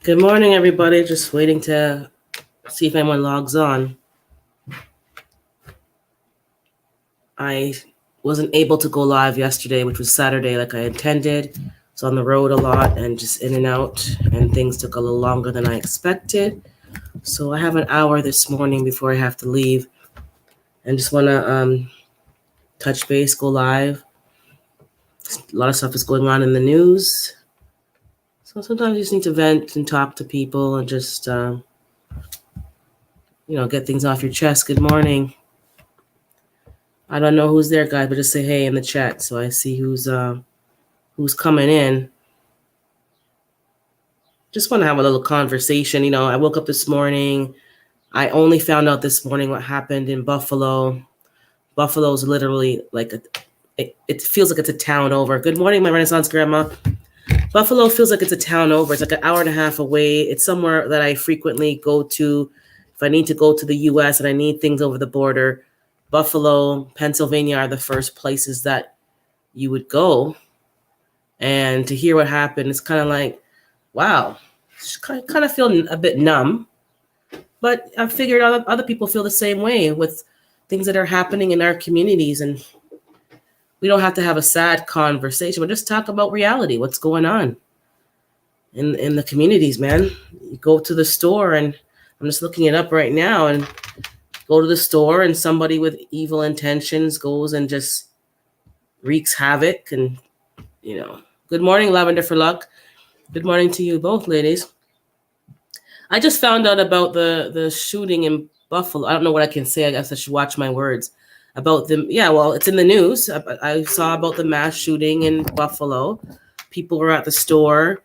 Good morning, everybody. Just waiting to see if anyone logs on. I wasn't able to go live yesterday, which was Saturday, like I intended. I was on the road a lot and just in and out, and things took a little longer than I expected. So I have an hour this morning before I have to leave, and just want to touch base, go live. A lot of stuff is going on in the news. So sometimes you just need to vent and talk to people and just, get things off your chest. Good morning. I don't know who's there, guys, but just say hey in the chat so I see who's coming in. Just want to have a little conversation. I woke up this morning. I only found out this morning what happened in Buffalo. Buffalo's literally like it feels like it's a town over. Good morning, my Renaissance grandma. Buffalo feels like it's a town over. It's like an hour and a half away. It's somewhere that I frequently go to if I need to go to the U.S. and I need things over the border. Buffalo, Pennsylvania are the first places that you would go. And to hear what happened, it's kind of like, wow, kind of feeling a bit numb. But I figured other people feel the same way with things that are happening in our communities. And we don't have to have a sad conversation, but just talk about reality, what's going on in the communities, man. You go to the store, and I'm just looking it up right now, and go to the store and somebody with evil intentions goes and just wreaks havoc. And, good morning, Lavender for Luck. Good morning to you both, ladies. I just found out about the shooting in Buffalo. I don't know what I can say. I guess I should watch my words about them. Yeah, well, it's in the news. I saw about the mass shooting in Buffalo. People were at the store.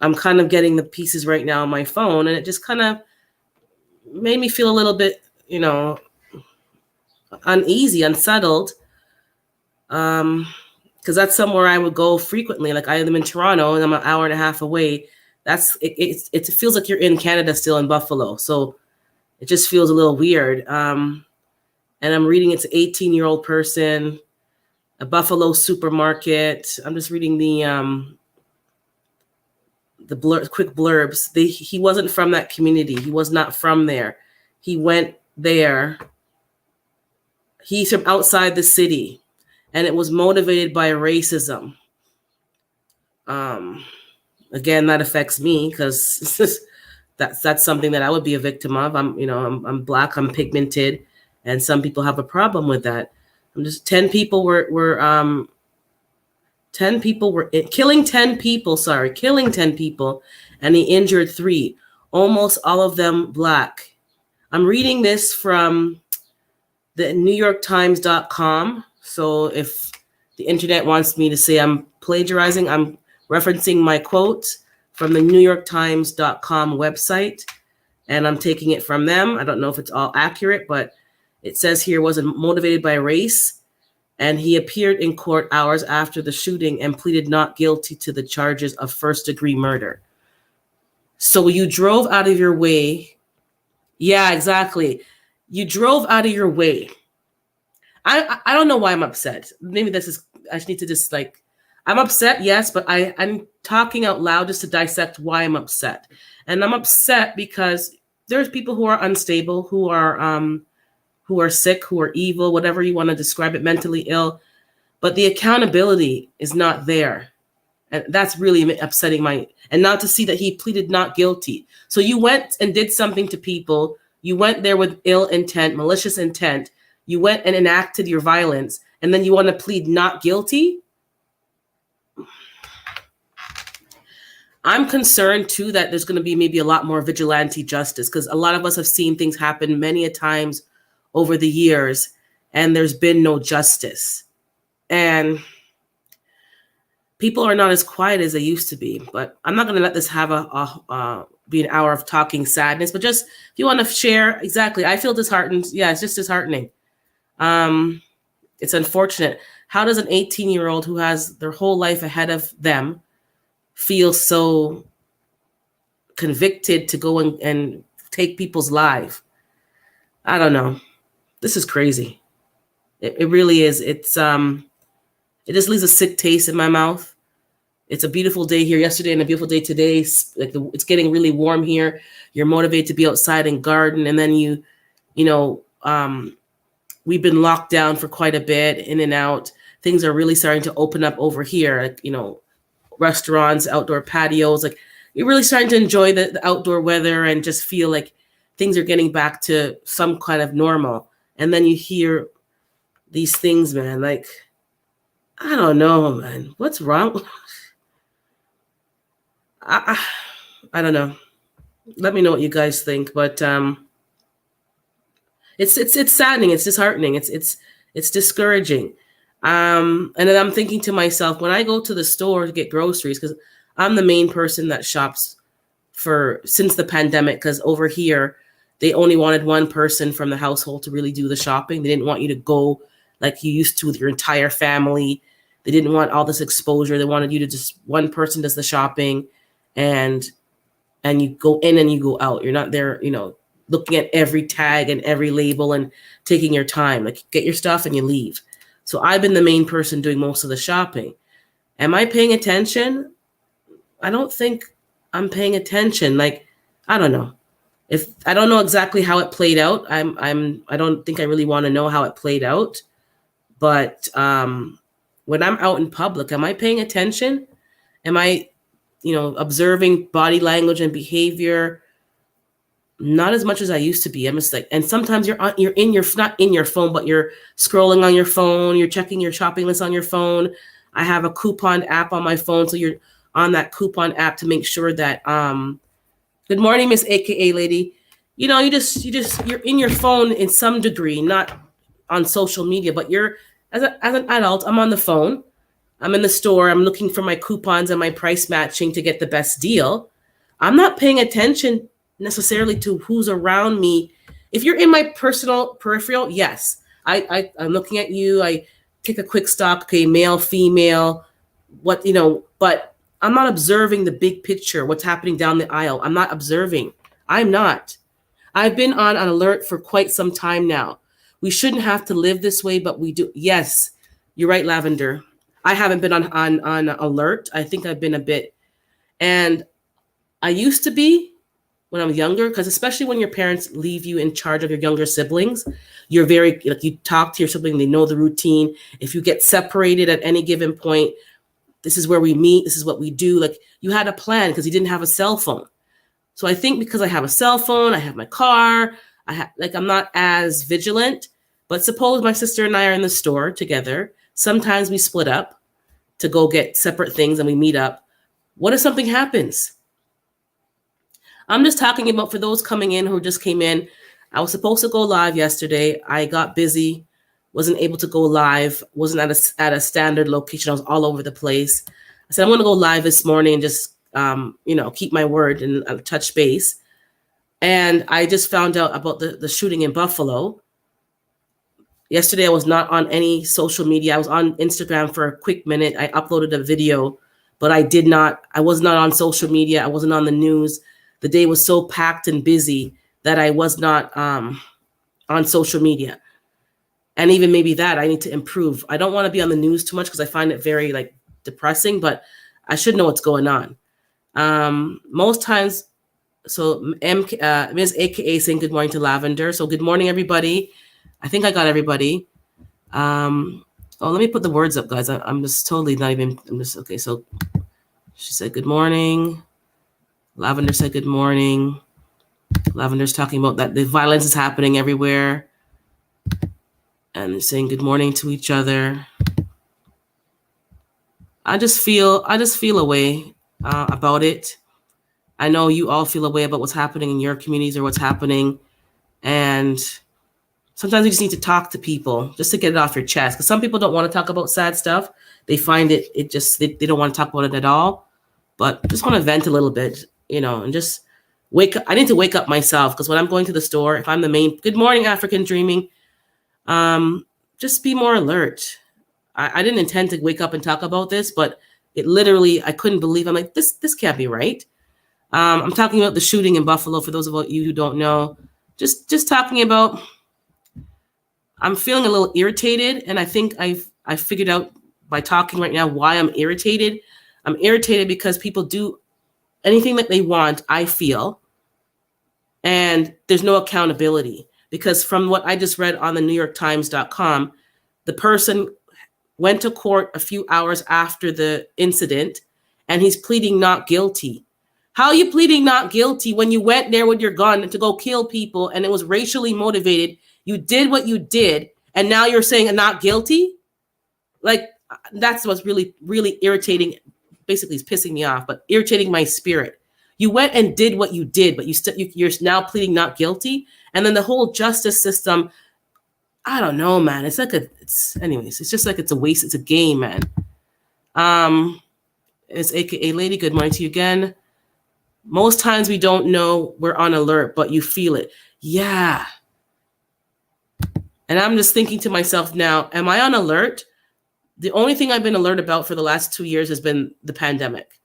I'm kind of getting the pieces right now on my phone, and it just kind of made me feel a little bit, uneasy, unsettled. Because that's somewhere I would go frequently. Like I live in Toronto, and I'm an hour and a half away. It feels like you're in Canada still, in Buffalo. So it just feels a little weird. And I'm reading it's an 18-year-old person, a Buffalo supermarket. I'm just reading the quick blurbs. He wasn't from that community. He was not from there. He went there. He's from outside the city, and it was motivated by racism. Again, that affects me because that's something that I would be a victim of. I'm Black, I'm pigmented, and some people have a problem with that. Killing 10 people, and he injured 3, almost all of them Black. I'm reading this from the NewYorkTimes.com. So if the internet wants me to say I'm plagiarizing, I'm referencing my quote from the NewYorkTimes.com website, and I'm taking it from them. I don't know if it's all accurate, but it says here wasn't motivated by race, and he appeared in court hours after the shooting and pleaded not guilty to the charges of first-degree murder. So you drove out of your way. Yeah, exactly. You drove out of your way. I don't know why I'm upset. Maybe I just need to I'm upset, yes, but I'm talking out loud just to dissect why I'm upset. And I'm upset because there's people who are unstable, who are sick, who are evil, whatever you want to describe it, mentally ill. But the accountability is not there. And that's really upsetting and not to see that he pleaded not guilty. So you went and did something to people. You went there with ill intent, malicious intent. You went and enacted your violence, and then you want to plead not guilty? I'm concerned, too, that there's going to be maybe a lot more vigilante justice, because a lot of us have seen things happen many a times over the years, and there's been no justice. And people are not as quiet as they used to be. But I'm not going to let this have be an hour of talking sadness, but just if you want to share, exactly, I feel disheartened. Yeah, it's just disheartening. It's unfortunate. How does an 18-year-old who has their whole life ahead of them feel so convicted to go and take people's lives? I don't know. This is crazy. It really is. It just leaves a sick taste in my mouth. It's a beautiful day here yesterday and a beautiful day today. It's getting really warm here. You're motivated to be outside and garden. And then we've been locked down for quite a bit, in and out. Things are really starting to open up over here. Restaurants, outdoor patios, you're really starting to enjoy the outdoor weather and just feel like things are getting back to some kind of normal. And then you hear these things, man, I don't know, man. What's wrong? I don't know. Let me know what you guys think, but it's saddening. It's disheartening. It's discouraging. And then I'm thinking to myself, when I go to the store to get groceries, because I'm the main person that shops since the pandemic, because over here they only wanted one person from the household to really do the shopping. They didn't want you to go like you used to with your entire family. They didn't want all this exposure. They wanted you to just one person does the shopping, and you go in and you go out. You're not there, looking at every tag and every label and taking your time. Like, get your stuff and you leave. So I've been the main person doing most of the shopping. Am I paying attention? I don't think I'm paying attention. I don't know. If I don't know exactly how it played out, I don't think I really want to know how it played out. But when I'm out in public, am I paying attention? Am I, observing body language and behavior? Not as much as I used to be. I'm just and sometimes you're not in your phone, but you're scrolling on your phone. You're checking your shopping list on your phone. I have a coupon app on my phone, so you're on that coupon app to make sure that good morning, Miss AKA lady. You're in your phone in some degree, not on social media, but you're as an adult. I'm on the phone. I'm in the store. I'm looking for my coupons and my price matching to get the best deal. I'm not paying attention necessarily to who's around me. If you're in my personal peripheral, yes, I'm looking at you. I take a quick stock. Okay, male, female, but I'm not observing the big picture, what's happening down the aisle. I'm not observing. I'm not. I've been on an alert for quite some time now. We shouldn't have to live this way, but we do. Yes, you're right, Lavender. I haven't been on alert. I think I've been a bit, and I used to be when I was younger, because especially when your parents leave you in charge of your younger siblings, you're very, you talk to your sibling, they know the routine. If you get separated at any given point, this is where we meet, this is what we do. You had a plan because you didn't have a cell phone. So I think because I have a cell phone, I have my car, I'm not as vigilant. But suppose my sister and I are in the store together. Sometimes we split up to go get separate things and we meet up. What if something happens? I'm just talking about for those coming in who just came in. I was supposed to go live yesterday. I got busy, wasn't able to go live, wasn't at a standard location. I was all over the place. I said, I'm going to go live this morning and just, keep my word and touch base. And I just found out about the shooting in Buffalo. Yesterday, I was not on any social media. I was on Instagram for a quick minute. I uploaded a video, but I was not on social media. I wasn't on the news. The day was so packed and busy that I was not on social media. And even maybe that I need to improve. I don't want to be on the news too much because I find it very depressing, but I should know what's going on. Most times, so Ms. AKA saying good morning to Lavender. So good morning, everybody. I think I got everybody. Let me put the words up, guys. I'm just totally not even, okay. So she said good morning. Lavender said good morning. Lavender's talking about that the violence is happening everywhere and saying good morning to each other. I just feel a way about it. I know you all feel a way about what's happening in your communities or what's happening. And sometimes you just need to talk to people just to get it off your chest. Because some people don't want to talk about sad stuff. They find they don't want to talk about it at all. But just want to vent a little bit, and just wake up. I need to wake up myself, because when I'm going to the store, if I'm the main, good morning, African Dreaming, just be more alert. I didn't intend to wake up and talk about this, but it literally, I couldn't believe. I'm like, this can't be right. I'm talking about the shooting in Buffalo. For those of you who don't know, just talking about, I'm feeling a little irritated. And I think I figured out by talking right now why I'm irritated. I'm irritated because people do anything that they want, I feel, and there's no accountability. Because from what I just read on the NewYorkTimes.com, the person went to court a few hours after the incident, and he's pleading not guilty. How are you pleading not guilty when you went there with your gun to go kill people and it was racially motivated? You did what you did, and now you're saying not guilty? Like, that's what's really, really irritating. Basically, it's pissing me off, but irritating my spirit. You went and did what you did, but you're now pleading not guilty. And then the whole justice system, I don't know, man. It's just like it's a waste. It's a game, man. It's AKA Lady. Good morning to you again. Most times we don't know we're on alert, but you feel it. Yeah. And I'm just thinking to myself now, am I on alert? The only thing I've been alert about for the last 2 years has been the pandemic.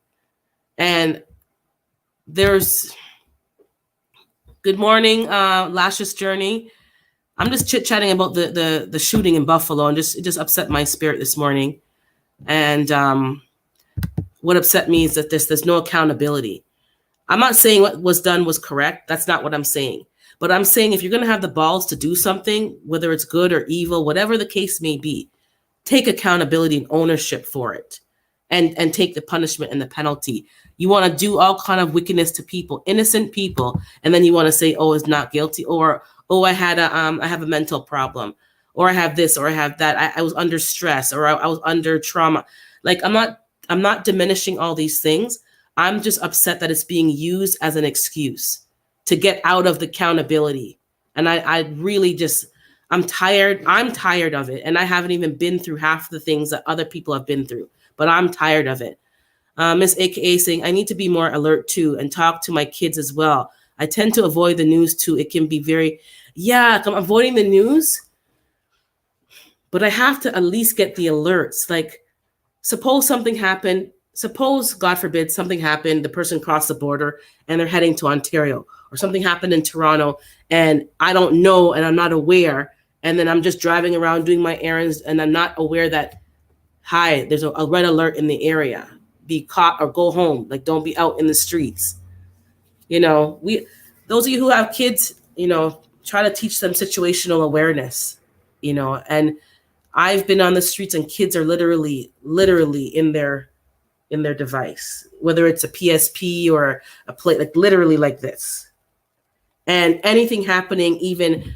And there's, good morning, Lashes Journey. I'm just chit-chatting about the shooting in Buffalo, and it just upset my spirit this morning. And what upset me is that there's no accountability. I'm not saying what was done was correct. That's not what I'm saying. But I'm saying if you're going to have the balls to do something, whether it's good or evil, whatever the case may be, take accountability and ownership for it, and take the punishment and the penalty. You want to do all kind of wickedness to people, innocent people, and then you want to say, "Oh, it's not guilty," or "Oh, I have a mental problem," or "I have this," or "I have that." I was under stress, or I was under trauma. Like, I'm not diminishing all these things. I'm just upset that it's being used as an excuse to get out of the accountability. And I really just, I'm tired of it. And I haven't even been through half the things that other people have been through, but I'm tired of it. Miss AKA saying, I need to be more alert too and talk to my kids as well. I tend to avoid the news too. It can be I'm avoiding the news, but I have to at least get the alerts. Like, suppose something happened. Suppose, God forbid, something happened, the person crossed the border and they're heading to Ontario, or something happened in Toronto and I don't know and I'm not aware. And then I'm just driving around doing my errands and I'm not aware that, hi, there's a red alert in the area. Be caught or go home. Like, don't be out in the streets. Those of you who have kids, try to teach them situational awareness, and I've been on the streets and kids are literally in their device, whether it's a PSP or a plate, like literally like this. And anything happening even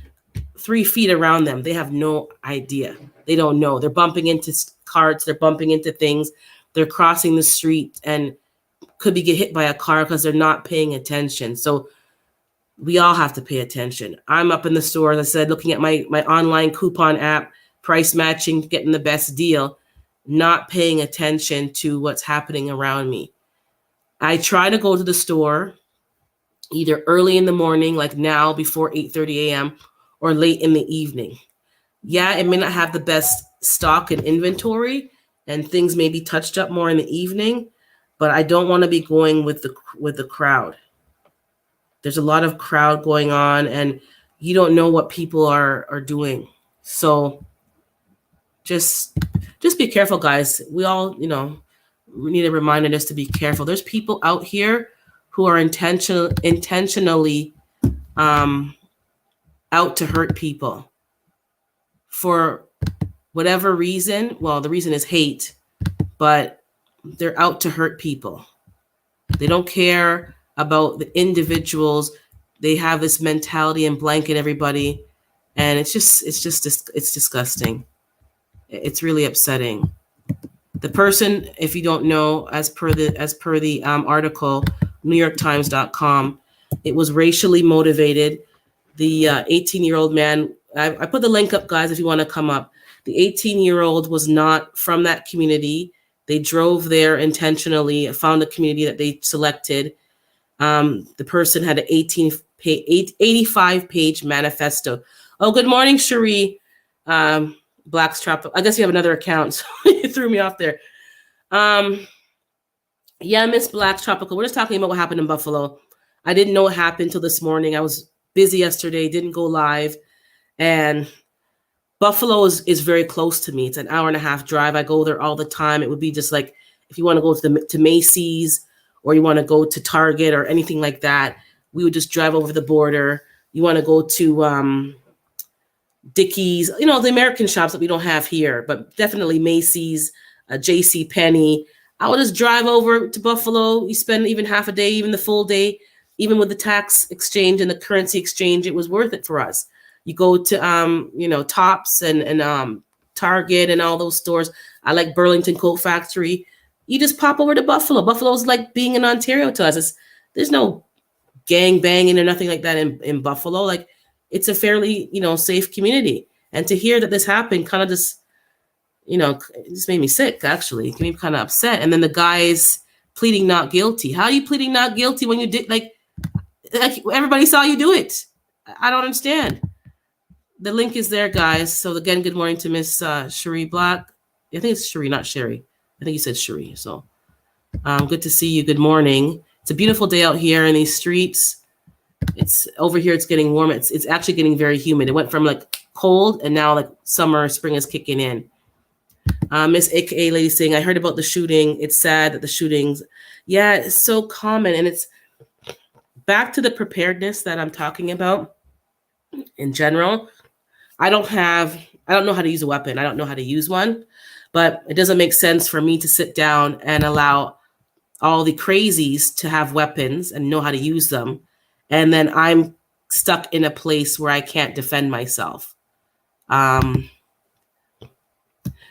3 feet around them, they have no idea. They don't know. They're bumping into carts. They're bumping into things. They're crossing the street and could get hit by a car because they're not paying attention. So we all have to pay attention. I'm up in the store, as I said, looking at my online coupon app, price matching, getting the best deal, not paying attention to what's happening around me. I try to go to the store either early in the morning, like now before 8:30 a.m., or late in the evening. Yeah, it may not have the best stock and inventory, and things may be touched up more in the evening, but I don't want to be going with the crowd. There's a lot of crowd going on, and you don't know what people are doing. So just be careful, guys. We all, we need a reminder just to be careful. There's people out here who are intentionally out to hurt people for whatever reason. Well, the reason is hate, but they're out to hurt people. They don't care about the individuals. They have this mentality and blanket everybody. And it's disgusting. It's really upsetting. The person, if you don't know, as per the article, NewYorkTimes.com, it was racially motivated. The 18-year-old man, I put the link up, guys, if you want to come up. The 18-year-old was not from that community. They drove there intentionally, found a community that they selected. The person had an 85-page manifesto. Oh, good morning, Cherie. Black's Tropical. I guess you have another account, so you threw me off there. Yeah, Miss Black's Tropical. We're just talking about what happened in Buffalo. I didn't know what happened till this morning. I was busy yesterday, didn't go live. And Buffalo is very close to me. It's an hour and a half drive. I go there all the time. It would be just like if you want to go to Macy's or you want to go to Target or anything like that, we would just drive over the border. You want to go to Dickies, the American shops that we don't have here, but definitely Macy's, J.C. Penney. I would just drive over to Buffalo. You spend even half a day, even the full day, even with the tax exchange and the currency exchange, it was worth it for us. You go to, Tops and Target and all those stores. I like Burlington Coat Factory. You just pop over to Buffalo. Buffalo's like being in Ontario to us. There's no gang banging or nothing like that in Buffalo. Like, it's a fairly, safe community. And to hear that this happened kind of just, it just made me sick, actually. It made me kind of upset. And then the guy's pleading not guilty. How are you pleading not guilty when you did, like everybody saw you do it? I don't understand. The link is there, guys. So again, good morning to Miss Cherie Black. I think it's Cherie, not Sherry. I think you said Cherie. So good to see you. Good morning. It's a beautiful day out here in these streets. It's over here. It's getting warm. It's actually getting very humid. It went from like cold and now like summer, spring is kicking in. Miss AKA lady saying, I heard about the shooting. It's sad that the shootings, it's so common. And it's back to the preparedness that I'm talking about in general. I don't know how to use a weapon. I don't know how to use one, but it doesn't make sense for me to sit down and allow all the crazies to have weapons and know how to use them. And then I'm stuck in a place where I can't defend myself.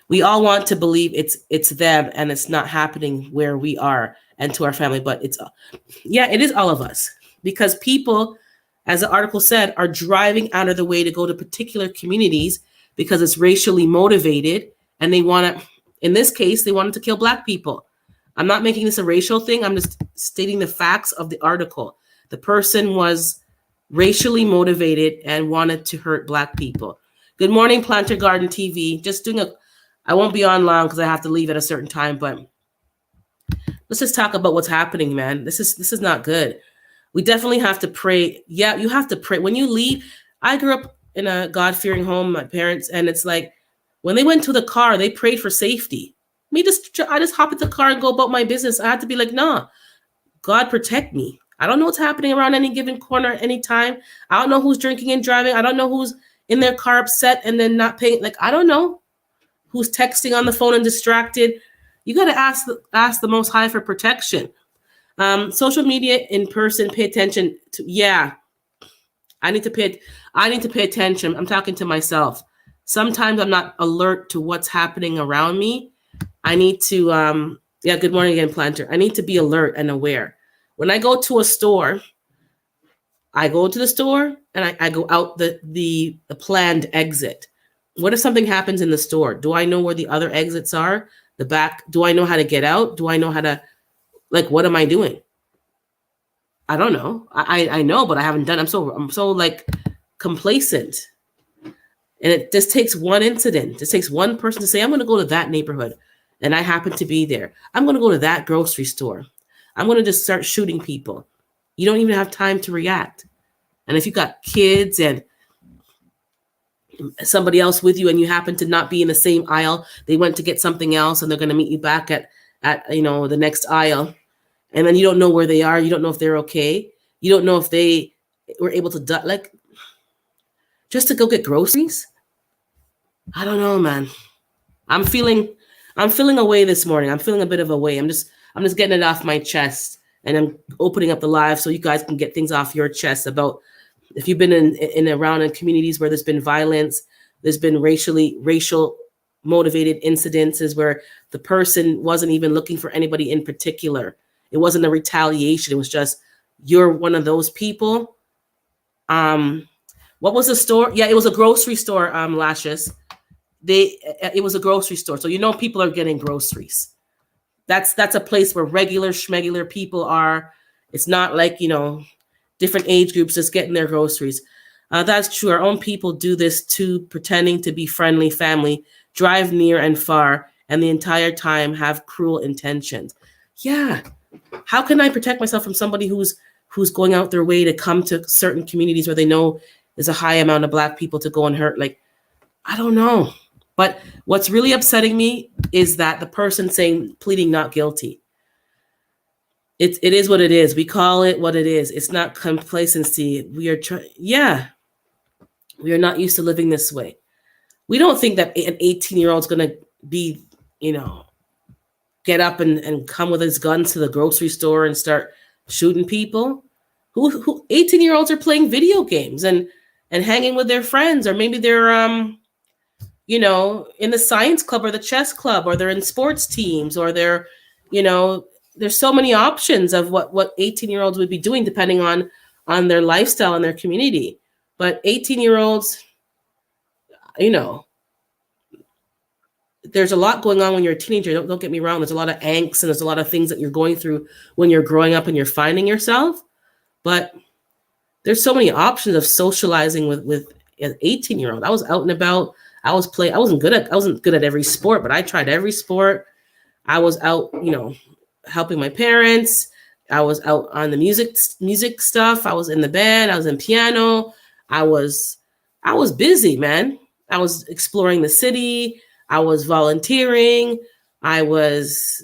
We all want to believe it's them and it's not happening where we are and to our family, but it is all of us, because people, as the article said, are driving out of the way to go to particular communities because it's racially motivated. And they want to, in this case, they wanted to kill Black people. I'm not making this a racial thing. I'm just stating the facts of the article. The person was racially motivated and wanted to hurt Black people. Good morning, Planter Garden TV. Just doing I won't be on long because I have to leave at a certain time, but let's just talk about what's happening, man. This is not good. We definitely have to pray. Yeah, you have to pray. When you leave, I grew up in a God-fearing home, my parents, and it's like when they went to the car, they prayed for safety. I just hop in the car and go about my business. I had to be like, nah, God protect me. I don't know what's happening around any given corner at any time. I don't know who's drinking and driving. I don't know who's in their car upset and then not paying. Like, I don't know who's texting on the phone and distracted. You got to ask the Most High for protection. Social media, in person, pay attention to. Yeah, I need to pay attention. I'm talking to myself. Sometimes I'm not alert to what's happening around me. I need to. Good morning again, Planter. I need to be alert and aware. When I go to a store, I go to the store and I go out the planned exit. What if something happens in the store? Do I know where the other exits are? The back? Do I know how to get out? Do I know how to, what am I doing? I don't know. I know, but I haven't done. I'm so like complacent. And it just takes one incident. It just takes one person to say, I'm going to go to that neighborhood. And I happen to be there. I'm going to go to that grocery store. I'm going to just start shooting people. You don't even have time to react. And if you got kids and somebody else with you and you happen to not be in the same aisle, they went to get something else and they're going to meet you back at the next aisle. And then you don't know where they are. You don't know if they're okay. You don't know if they were able to just to go get groceries. I don't know, man. I'm feeling a way this morning. I'm feeling a bit of a way. I'm just getting it off my chest, and I'm opening up the live so you guys can get things off your chest about if you've been in communities where there's been violence, there's been racial motivated incidences where the person wasn't even looking for anybody in particular. It wasn't a retaliation. It was just, you're one of those people. What was the store? Yeah, it was a grocery store, Lashes. It was a grocery store. So, people are getting groceries. That's a place where regular schmegular people are. It's not like, different age groups just getting their groceries. That's true. Our own people do this too, pretending to be friendly family, drive near and far, and the entire time have cruel intentions. Yeah. How can I protect myself from somebody who's going out their way to come to certain communities where they know there's a high amount of Black people to go and hurt? Like, I don't know. But what's really upsetting me is that the person pleading not guilty. It is what it is. We call it what it is. It's not complacency. We are we are not used to living this way. We don't think that an 18-year-old is going to be, get up and come with his guns to the grocery store and start shooting people. Who 18-year-olds are playing video games and hanging with their friends, or maybe they're in the science club or the chess club, or they're in sports teams, or they're, there's so many options of what 18-year-olds would be doing depending on their lifestyle and their community. But 18-year-olds, there's a lot going on when you're a teenager. Don't get me wrong. There's a lot of angst and there's a lot of things that you're going through when you're growing up and you're finding yourself. But there's so many options of socializing with an 18-year-old. I was out and about. I wasn't good at every sport, but I tried every sport. I was out, helping my parents. I was out on the music stuff. I was in the band. I was in piano. I was busy, man. I was exploring the city. I was volunteering. There's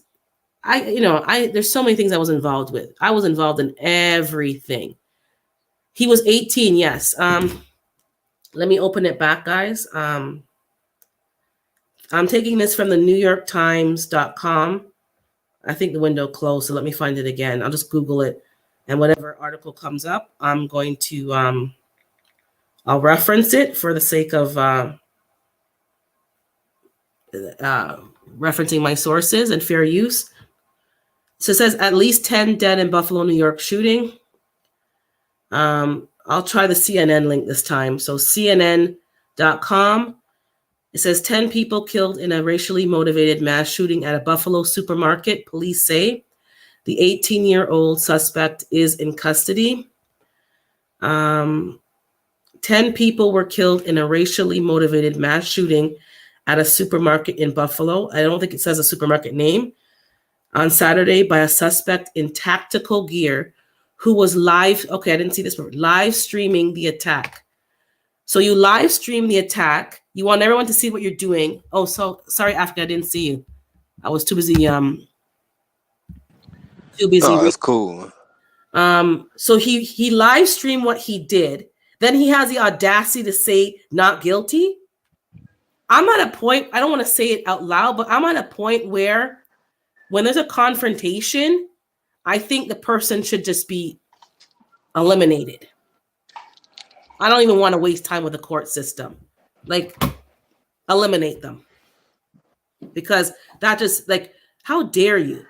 so many things I was involved with. I was involved in everything. He was 18, yes. Let me open it back, guys. I'm taking this from the NewYorkTimes.com. I think the window closed, so let me find it again. I'll just Google it, and whatever article comes up, I'm going to I'll reference it for the sake of referencing my sources and fair use. So it says at least 10 dead in Buffalo, New York shooting. I'll try the CNN link this time. So CNN.com. It says 10 people killed in a racially motivated mass shooting at a Buffalo supermarket, police say. The 18-year-old suspect is in custody. 10 people were killed in a racially motivated mass shooting at a supermarket in Buffalo. I don't think it says a supermarket name. On Saturday by a suspect in tactical gear who was live streaming the attack. So you live stream the attack. You want everyone to see what you're doing. Oh, so sorry, Africa, I didn't see you. I was too busy. Oh, that's cool. So he live streamed what he did. Then he has the audacity to say not guilty. I'm at a point, I don't want to say it out loud, but I'm at a point where when there's a confrontation, I think the person should just be eliminated. I don't even want to waste time with the court system. Like, eliminate them. Because that just, how dare you?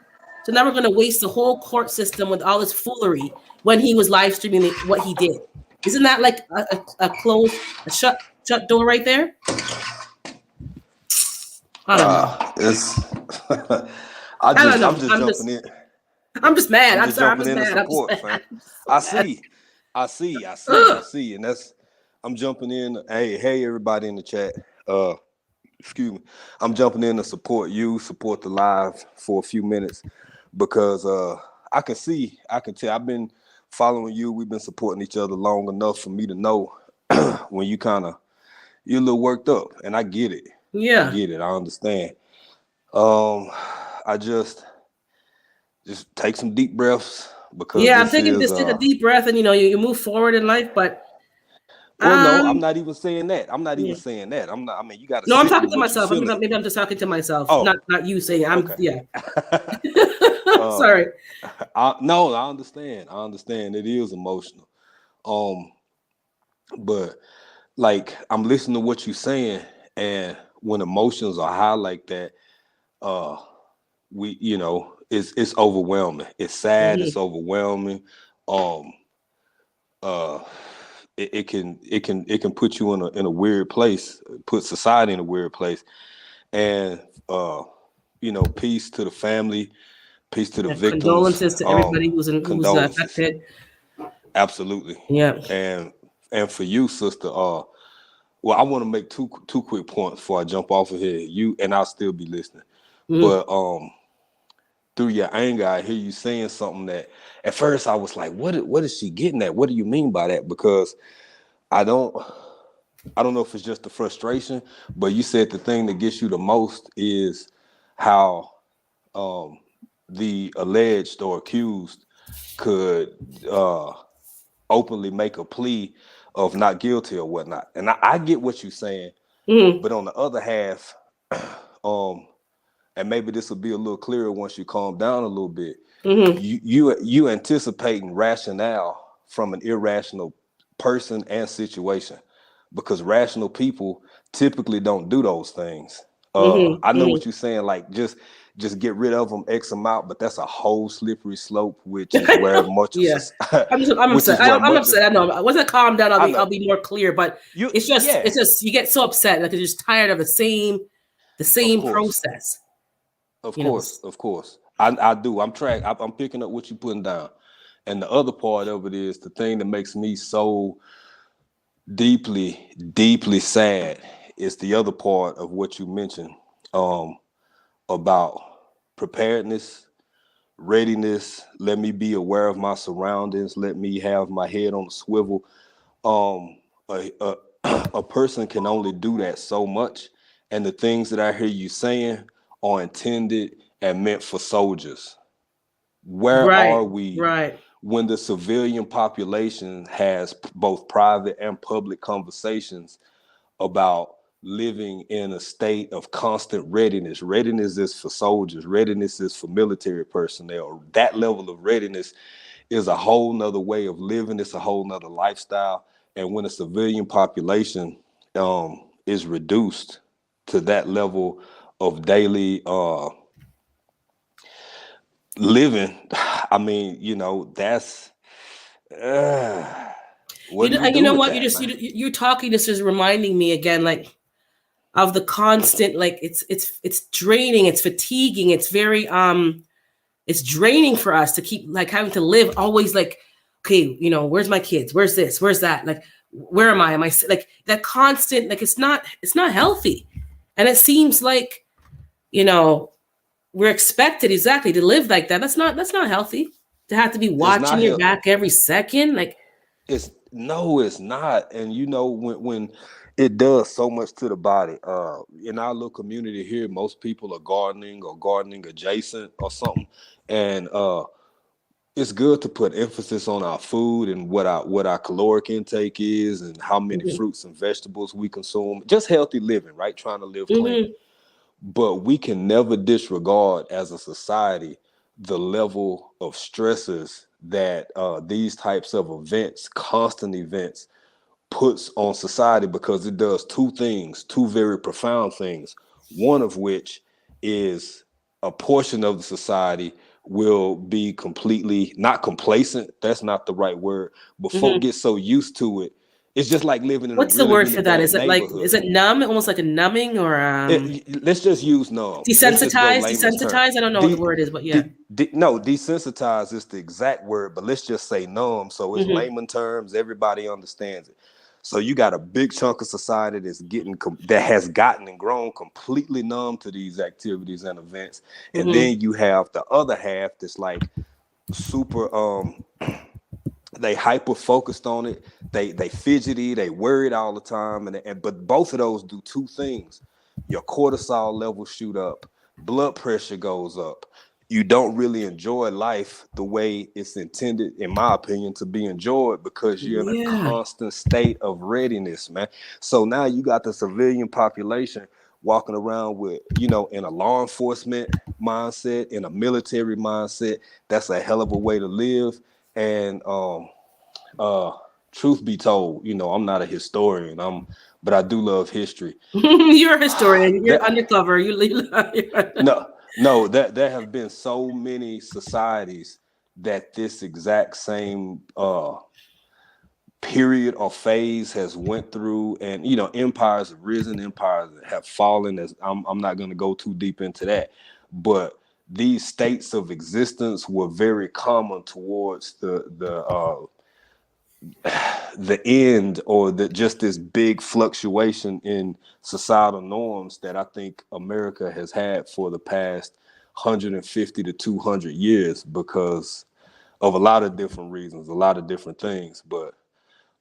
So now we're going to waste the whole court system with all this foolery when he was live streaming what he did. Isn't that like a closed, shut door right there? I don't know. I'm just jumping in. I'm just mad. I'm sorry. I'm just mad. I see. And I'm jumping in. Hey, everybody in the chat. Excuse me. I'm jumping in to support the live for a few minutes because I can tell. I've been following you. We've been supporting each other long enough for me to know when you're a little worked up, and I get it. Yeah. I get it. I understand. I just take some deep breaths because I'm taking take a deep breath and you move forward in life, but no, I'm not even saying that. I'm not even saying that. I'm not. I mean, you got to. No, I'm talking to myself. Maybe I'm just talking to myself. Oh. Not you saying. Okay. Yeah. Sorry. No, I understand. It is emotional. But I'm listening to what you're saying, and when emotions are high like that, it's overwhelming. It's sad. Mm-hmm. It's overwhelming. It can put you in a weird place, put society in a weird place, and peace to the family, peace to the victims. Condolences to everybody who's affected. Absolutely. Yeah. And for you, sister, well, I want to make two quick points before I jump off of here. You and I'll still be listening, but through your anger, I hear you saying something that at first I was like, what is she getting at? What do you mean by that? Because I don't know if it's just the frustration, but you said the thing that gets you the most is how the alleged or accused could openly make a plea of not guilty or whatnot. And I get what you're saying, Mm-hmm. but on the other half, and maybe this will be a little clearer once you calm down a little bit. Mm-hmm. You anticipating rationale from an irrational person and situation, because rational people typically don't do those things. I know Mm-hmm. what you're saying, like just get rid of them, X them out, but that's a whole slippery slope, which is where much of Yeah. I'm which upset. is where I'm much of upset. I know. Once I calm down, I I'll know be more clear. But you. it's Yeah, just you get so upset because you're just tired of the of same course, process. of You know. course, of course. I do. I'm picking up what you're putting down, and the other part of it is the thing that makes me so deeply, deeply sad is the other part of what you mentioned, um, about preparedness, readiness. Let me be aware of my surroundings. Let me have my head on a swivel. Um, a a person can only do that so much, and the things that I hear you saying are intended and meant for soldiers. Where Right. are we Right. when the civilian population has both private and public conversations about living in a state of constant readiness? Readiness is for soldiers, readiness is for military personnel. That level of readiness is a whole nother way of living, it's a whole nother lifestyle. And when a civilian population is reduced to that level of daily living, I mean, that's what do you And you do know with what? that, man? You're talking. This is reminding me again, like of the constant. Like it's draining. It's fatiguing. It's very it's draining for us to keep like having to live always like, okay, where's my kids? Where's this? Where's that? Like, where am I? Am I like that constant? Like, it's not healthy, and it seems like you know we're expected exactly to live like that. That's not healthy. To have to be It's watching not your healthy. back every second, like. It's no, it's not. And when it does so much to the body. In our little community here, most people are gardening or gardening adjacent or something. And it's good to put emphasis on our food and what our caloric intake is and how many Mhm, fruits and vegetables we consume. Just healthy living, right? Trying to live clean. mhm, But we can never disregard as a society the level of stresses that these types of events, constant events, puts on society, because it does two things, two very profound things. One of which is a portion of the society will be completely not complacent. That's not the right word, but folk mhm. get so used to it. It's just like living in a What's the really, word really for that? bad Is neighborhood. it numb? Almost like a numbing or Let's just use numb. Let's just go desensitized? layman's term. Desensitized? I don't know what the De, word is, but yeah. no, desensitized is the exact word, but let's just say numb. So it's Hmm. layman terms. Everybody understands it. So you got a big chunk of society that has gotten and grown completely numb to these activities and events, and Hmm. then you have the other half that's like super they hyper focused on it. They fidgety, they worried all the time, and but both of those do two things. Your cortisol levels shoot up, blood pressure goes up. You don't really enjoy life the way it's intended, in my opinion, to be enjoyed, because you're in a Yeah. constant state of readiness, man. So now you got the civilian population walking around with, in a law enforcement mindset, in a military mindset. That's a hell of a way to live. And uh truth be told, I'm not a historian. But I do love history. You're a historian. You're That undercover. no, no, that there have been so many societies that this exact same period or phase has went through, and empires have risen, empires have fallen. As I'm not going to go too deep into that, but these states of existence were very common towards the end, or just this big fluctuation in societal norms that I think America has had for the past 150 to 200 years, because of a lot of different reasons, a lot of different things. But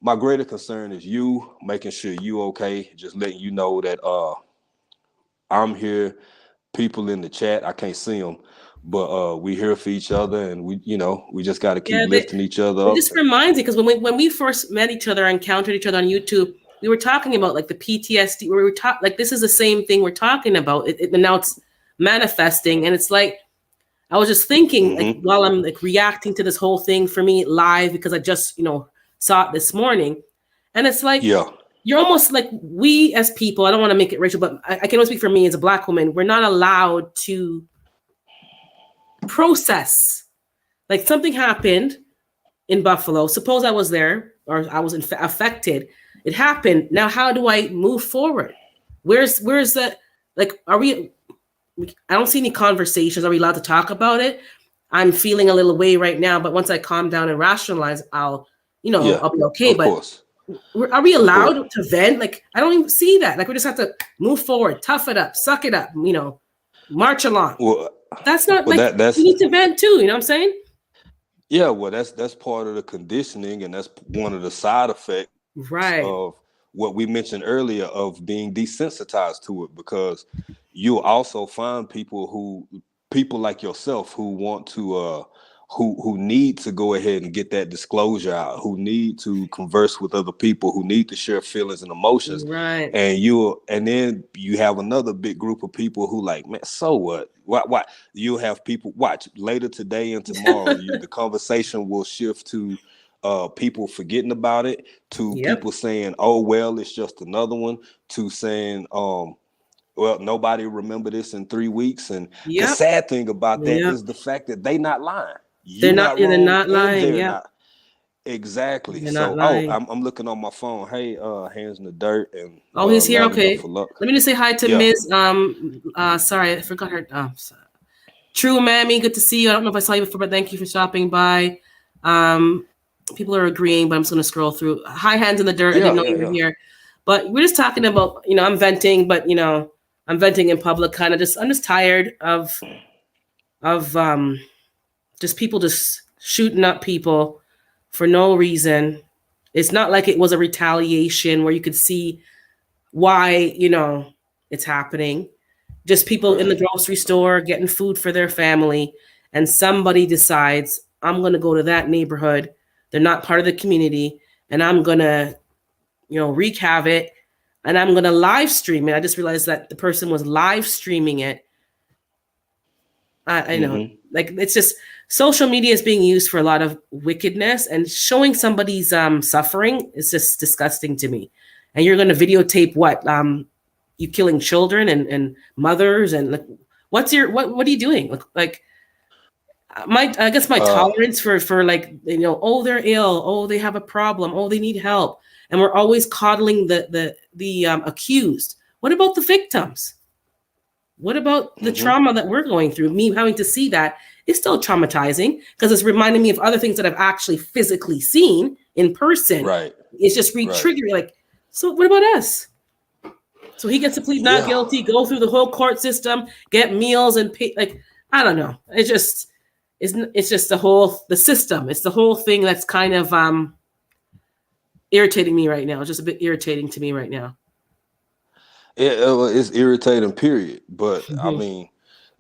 my greater concern is you, making sure you okay, just letting you know that I'm here. people in the chat. I can't see them, but we here for each other, and we just got to keep Yeah, lifting each other it up. just reminds me, because when we first met each other, encountered each other on YouTube, we were talking about like the PTSD. Where we were like, this is the same thing we're talking about, and now it's manifesting, and it's like I was just thinking, like while I'm like reacting to this whole thing for me live, because I just saw it this morning, and it's like you're almost like, we as people, I don't want to make it racial, but I can only speak for me as a Black woman. We're not allowed to process. Like something happened in Buffalo. Suppose I was there or I was affected. It happened. Now, how do I move forward? Where's the, like, are we, I don't see any conversations. Are we allowed to talk about it? I'm feeling a little way right now, but once I calm down and rationalize, I'll be okay. But course. Are we allowed to vent? Like, I don't even see that. Like, we just have to move forward, tough it up, suck it up, march along. Well, that's not that's, you need to vent too. You know what I'm saying? Yeah, well, that's part of the conditioning, and that's one of the side effects of what we mentioned earlier of being desensitized to it, because you'll also find people like yourself who want to who need to go ahead and get that disclosure out, who need to converse with other people, who need to share feelings and emotions. Right. And then you have another big group of people who like, man, so what? Why? You'll have people watch later today and tomorrow. The conversation will shift to people forgetting about it, to people saying, oh, well, it's just another one, to saying, well, nobody remember this in 3 weeks. And the sad thing about that is the fact that they not lying. They're not lying. Yeah. Exactly. So, I'm looking on my phone. Hey, Hands in the Dirt. And he's here. Okay. Let me just say hi to Ms. Sorry, I forgot her. True Mammy, good to see you. I don't know if I saw you before, but thank you for stopping by. People are agreeing, but I'm just going to scroll through. Hi, Hands in the Dirt. I didn't know you were here. But we're just talking about, I'm venting, but I'm venting in public. I'm just tired of just people just shooting up people for no reason. It's not like it was a retaliation where you could see why, it's happening. Just people in the grocery store getting food for their family, and somebody decides, I'm going to go to that neighborhood. They're not part of the community, and I'm going to, wreak havoc, and I'm going to live stream it. I just realized that the person was live streaming it. I know, like, it's just, social media is being used for a lot of wickedness, and showing somebody's suffering is just disgusting to me. And you're going to videotape what? You killing children and mothers, and like, what are you doing? Like I guess my tolerance for like, oh, they're ill, oh, they have a problem, oh, they need help, and we're always coddling the accused. What about the victims? What about the trauma that we're going through? Me having to see that is still traumatizing, because it's reminding me of other things that I've actually physically seen in person. Right. It's just re-triggering. Like, so what about us? So he gets to plead not guilty, go through the whole court system, get meals and pay. Like, I don't know. It's just the system. It's the whole thing that's kind of irritating me right now. It's just a bit irritating to me right now. It's irritating, period. But I mean,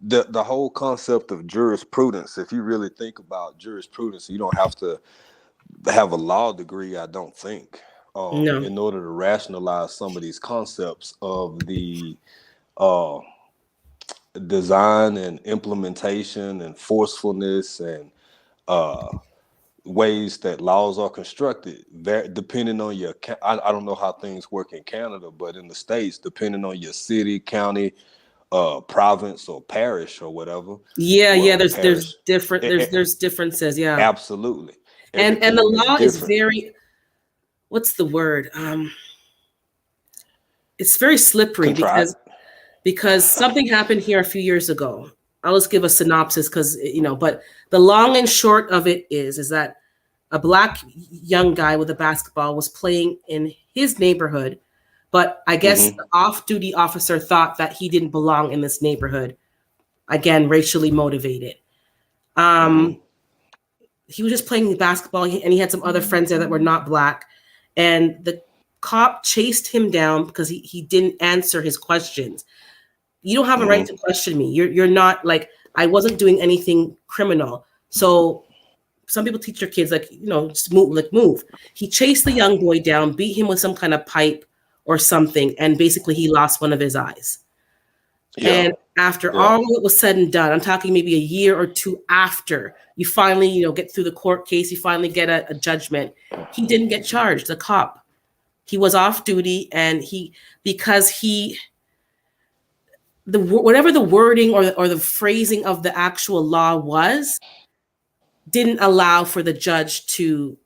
the whole concept of jurisprudence, if you really think about jurisprudence, you don't have to have a law degree, I don't think, in order to rationalize some of these concepts of the design and implementation and forcefulness and ways that laws are constructed, depending on your, I don't know how things work in Canada, but in the States, depending on your city, county, province, or parish, or whatever. There's differences. Absolutely. And the law is very, what's the word? It's very slippery because something happened here a few years ago. I'll just give a synopsis because, but the long and short of it is that a Black young guy with a basketball was playing in his neighborhood, but I guess the off-duty officer thought that he didn't belong in this neighborhood. Again, racially motivated. He was just playing basketball, and he had some other friends there that were not Black, and the cop chased him down because he didn't answer his questions. you don't have a right to question me. You're not like, I wasn't doing anything criminal. So some people teach their kids, like, just move. He chased the young boy down, beat him with some kind of pipe or something, and basically he lost one of his eyes. Yeah. And after all it was said and done, I'm talking maybe a year or two after, you finally, get through the court case, you finally get a judgment. He didn't get charged, the cop. He was off duty, and whatever the wording or the phrasing of the actual law was, didn't allow for the judge to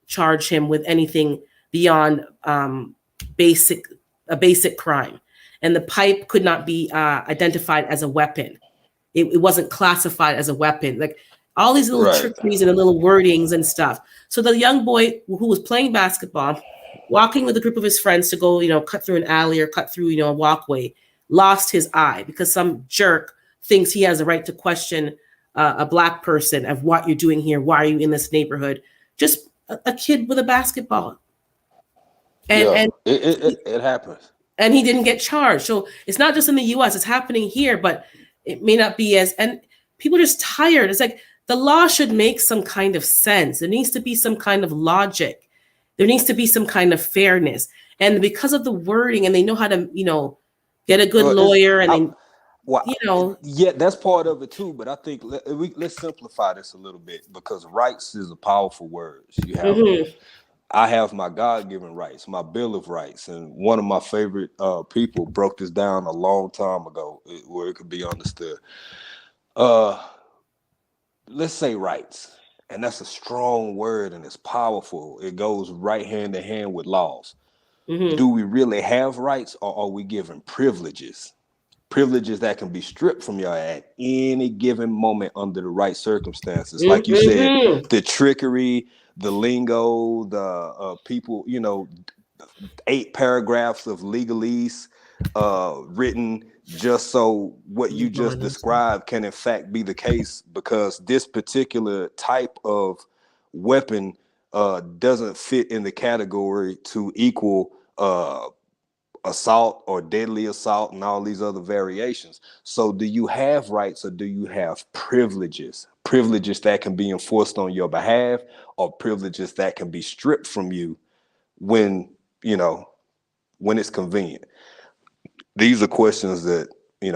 charge him with anything beyond a basic crime. And the pipe could not be identified as a weapon. It wasn't classified as a weapon. Like all these little trickeries and the little wordings and stuff. So the young boy who was playing basketball, walking with a group of his friends to go, cut through an alley or cut through, a walkway, lost his eye because some jerk thinks he has a right to question a Black person of what you're doing here. Why are you in this neighborhood? Just a kid with a basketball. And it happens. And he didn't get charged. So it's not just in the US, it's happening here, but it may not be and people are just tired. It's like the law should make some kind of sense. There needs to be some kind of logic. There needs to be some kind of fairness. And because of the wording, and they know how to, get a good lawyer and yeah, that's part of it too. But I think let's simplify this a little bit, because rights is a powerful word. You have I have my God-given rights, my Bill of Rights, and one of my favorite people broke this down a long time ago where it could be understood. Let's say rights, and that's a strong word and it's powerful. It goes right hand in hand with laws. Do we really have rights, or are we given privileges? Privileges that can be stripped from you at any given moment under the right circumstances. Like you said, the trickery, the lingo, the people, 8 paragraphs of legalese written just so what you just described can in fact be the case, because this particular type of weapon doesn't fit in the category to equal assault or deadly assault and all these other variations. So do you have rights, or do you have privileges? Privileges that can be enforced on your behalf, or privileges that can be stripped from you when it's convenient. These are questions that,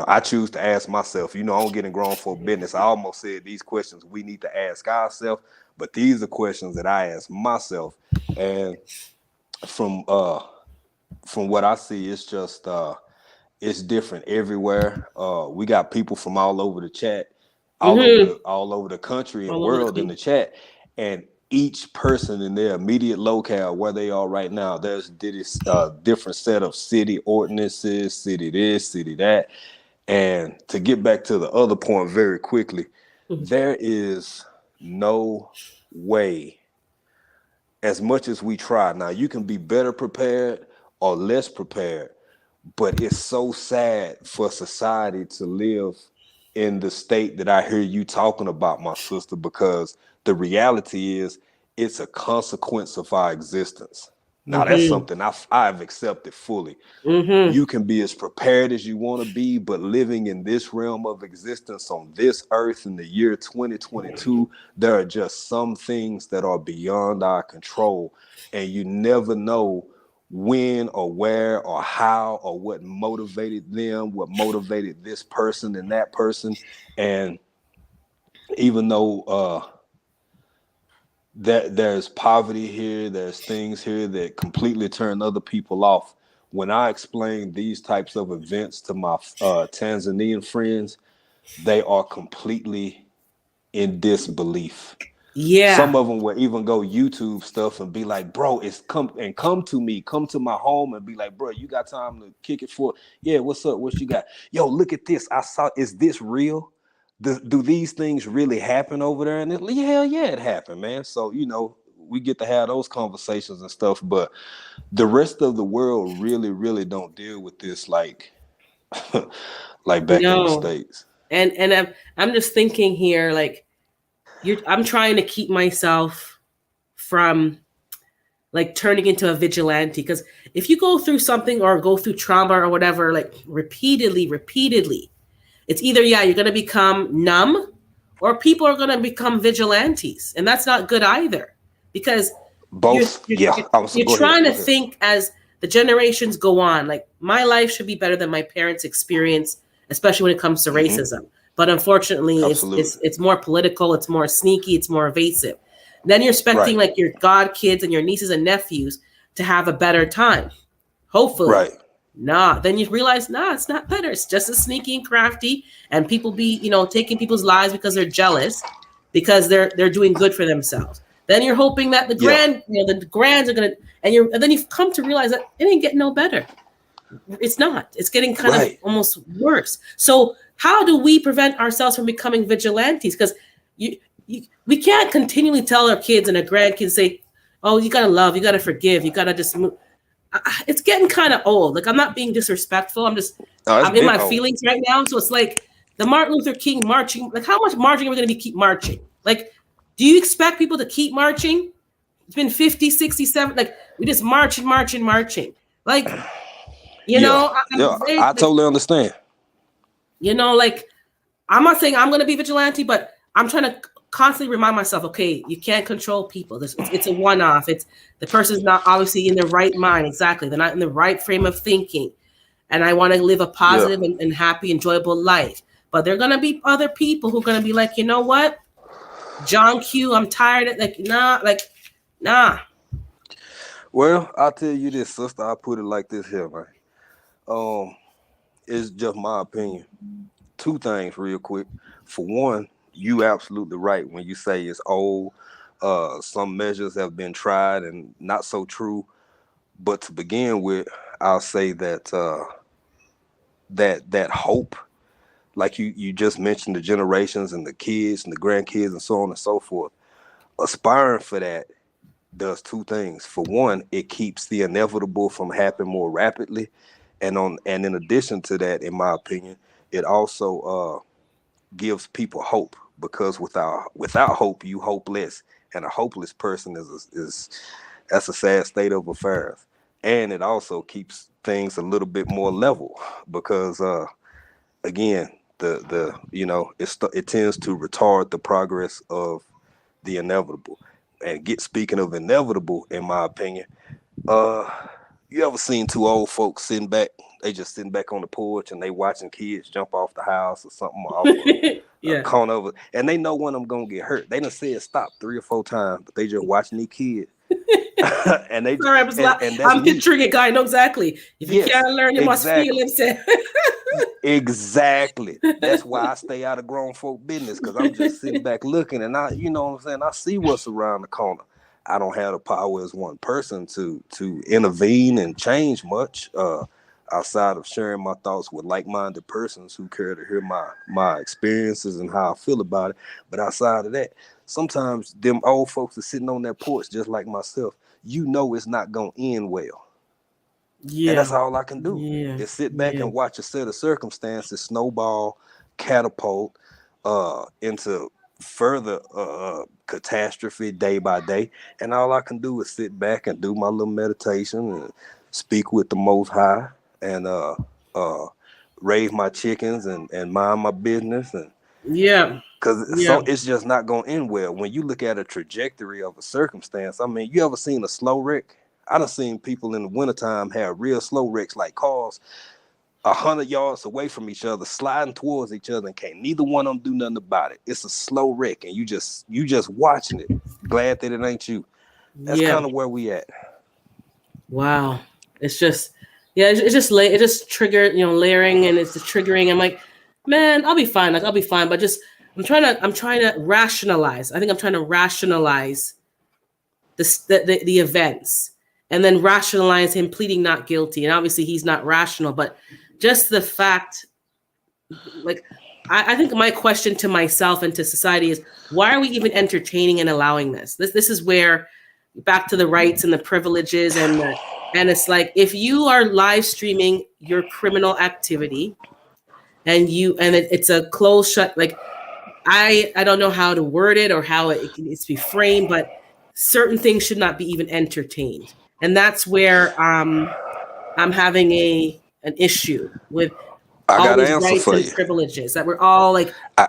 I choose to ask myself. I don't get in grown folk business. I almost said these questions we need to ask ourselves, but these are questions that I ask myself. And from what I see, it's just it's different everywhere. We got people from all over the chat, all over the country and world in the chat, and each person in their immediate locale where they are right now, there's this different set of city ordinances, city this, city that. And to get back to the other point very quickly, there is no way, as much as we try. Now, you can be better prepared or less prepared, but it's so sad for society to live in the state that I hear you talking about, my sister, because the reality is it's a consequence of our existence. Now, that's something I've accepted fully. You can be as prepared as you want to be, but living in this realm of existence on this earth in the year 2022, there are just some things that are beyond our control, and you never know when or where or how or what motivated them, what motivated this person and that person. And even though that there's poverty here, there's things here that completely turn other people off, when I explain these types of events to my Tanzanian friends, they are completely in disbelief. Yeah. Some of them will even go YouTube stuff and be like, bro, come to my home and be like, bro, you got time to kick it for? Yeah, what's up? What you got? Yo, look at this. I saw, is this real? Do these things really happen over there? And hell yeah, it happened, man. So, we get to have those conversations and stuff, but the rest of the world really, really don't deal with this like back in the States. And I'm just thinking here, like, I'm trying to keep myself from like turning into a vigilante. Because if you go through something or go through trauma or whatever, like repeatedly, it's either, yeah, you're going to become numb or people are going to become vigilantes. And that's not good either, because Both. you're trying to think as the generations go on, like my life should be better than my parents' experience, especially when it comes to racism. But unfortunately, it's more political, it's more sneaky, it's more evasive. Then you're expecting like your god kids and your nieces and nephews to have a better time. Hopefully. Right. Nah. Then you realize, nah, it's not better. It's just as sneaky and crafty, and people be, taking people's lives because they're jealous, because they're doing good for themselves. Then you're hoping that the grands are gonna, and then you've come to realize that it ain't getting no better. It's not. It's getting kind of almost worse. So how do we prevent ourselves from becoming vigilantes? Because we can't continually tell our kids and our grandkids, say, "Oh, you gotta love, you gotta forgive, you gotta just move." It's getting kind of old. Like, I'm not being disrespectful. I'm in my feelings right now. So it's like the Martin Luther King marching. Like, how much marching are we going to keep marching? Like, do you expect people to keep marching? It's been 50, 60, 70. Like, we just marching. Like, I totally understand. Like, I'm not saying I'm going to be vigilante, but I'm trying to constantly remind myself, okay, you can't control people. It's a one-off. It's the person's not obviously in the right mind. Exactly. They're not in the right frame of thinking. And I want to live a positive and happy, enjoyable life. But there are going to be other people who are going to be like, you know what? John Q, I'm tired of nah. Well, I'll tell you this, sister. I'll put it like this here, man. It's just my opinion. Two things real quick. For one, you absolutely right when you say it's old. Some measures have been tried and not so true. But to begin with, I'll say that that hope, like you just mentioned, the generations and the kids and the grandkids and so on and so forth, aspiring for that does two things. For one, it keeps the inevitable from happening more rapidly, and in addition to that, in my opinion, it also gives people hope, because without hope, you hopeless, and a hopeless person is that's a sad state of affairs. And it also keeps things a little bit more level, because again, it tends to retard the progress of the inevitable. And speaking of inevitable, in my opinion, you ever seen two old folks sitting back? They just sitting back on the porch and they watching kids jump off the house or something off a corner of it, and they know when I'm gonna get hurt. They done said stop 3 or 4 times, but they just watching these kids. And they I'm picturing it, guy. I know exactly. If you can't learn, you must feel it. Exactly. That's why I stay out of grown folk business, because I'm just sitting back looking, and I see what's around the corner. I don't have the power as one person to intervene and change much, outside of sharing my thoughts with like-minded persons who care to hear my experiences and how I feel about it. But outside of that, sometimes them old folks are sitting on that porch just like myself. It's not gonna end well. Yeah. And that's all I can do is sit back and watch a set of circumstances snowball, catapult into further catastrophe day by day. And all I can do is sit back and do my little meditation and speak with the Most High, and raise my chickens and mind my business. And because it's just not going to end well. When you look at a trajectory of a circumstance, I mean, you ever seen a slow wreck? I done seen people in the wintertime have real slow wrecks, like cars 100 yards away from each other, sliding towards each other, and can't neither one of them do nothing about it. It's a slow wreck, and you just watching it, glad that it ain't you. That's kind of where we at. Wow. It's just, it just triggered, layering, and it's triggering. I'm like, man, I'll be fine. But just, I'm trying to rationalize. I think I'm trying to rationalize the events, and then rationalize him pleading not guilty. And obviously he's not rational, but just the fact, like, I think my question to myself and to society is, why are we even entertaining and allowing this? This is where, back to the rights and the privileges, and it's like, if you are live streaming your criminal activity and it's a closed shut, like, I don't know how to word it or how it needs to be framed, but certain things should not be even entertained. And that's where I'm having an issue with I all got an these answer rights for and you. privileges that we're all like, I,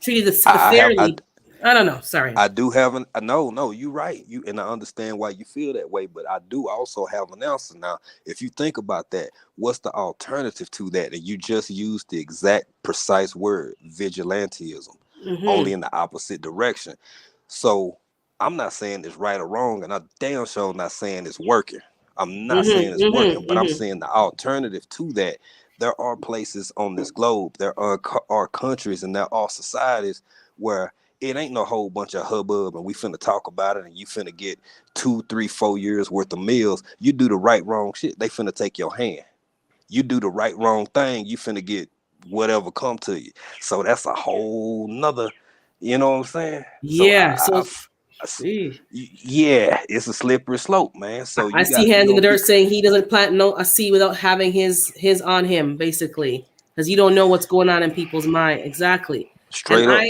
treated I have fairly. I don't know. Sorry. I do have an no, you're right. And I understand why you feel that way, but I do also have an answer. Now, if you think about that, what's the alternative to that? And you just used the exact precise word, vigilantism, only in the opposite direction. So I'm not saying it's right or wrong, and I damn sure not saying it's working. I'm not saying it's working, but I'm saying the alternative to that. There are places on this globe, there are countries, and there are societies where it ain't no whole bunch of hubbub and we finna talk about it and you finna get 2, 3, 4 years worth of meals. You do the right, wrong shit, they finna take your hand. You do the right, wrong thing, you finna get whatever come to you. So that's a whole nother, you know what I'm saying? Yeah. Yeah, it's a slippery slope, man. So I you see got, hands in the dirt saying he doesn't plant a seed without having his on him, basically, because you don't know what's going on in people's mind. Exactly. Straight up.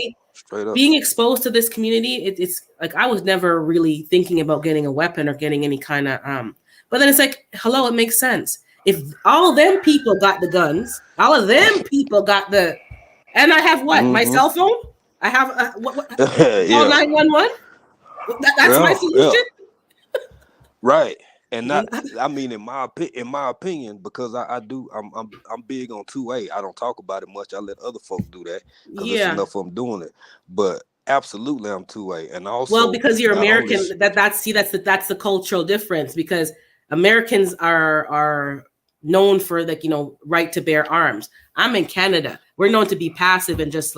Being exposed to this community, it's like I was never really thinking about getting a weapon or getting any kind of but then it's like, hello, it makes sense. If all of them people got the guns, all of them people got and I have what? My cell phone? I have what yeah. 911? That's my solution? Yeah. Right. And not, I mean, in my opinion, because I'm big on 2A. I don't talk about it much. I let other folks do that because it's enough of them doing it. But absolutely, I'm 2A. And also, well, because you're American, that's the cultural difference. Because Americans are known for right to bear arms. I'm in Canada. We're known to be passive and just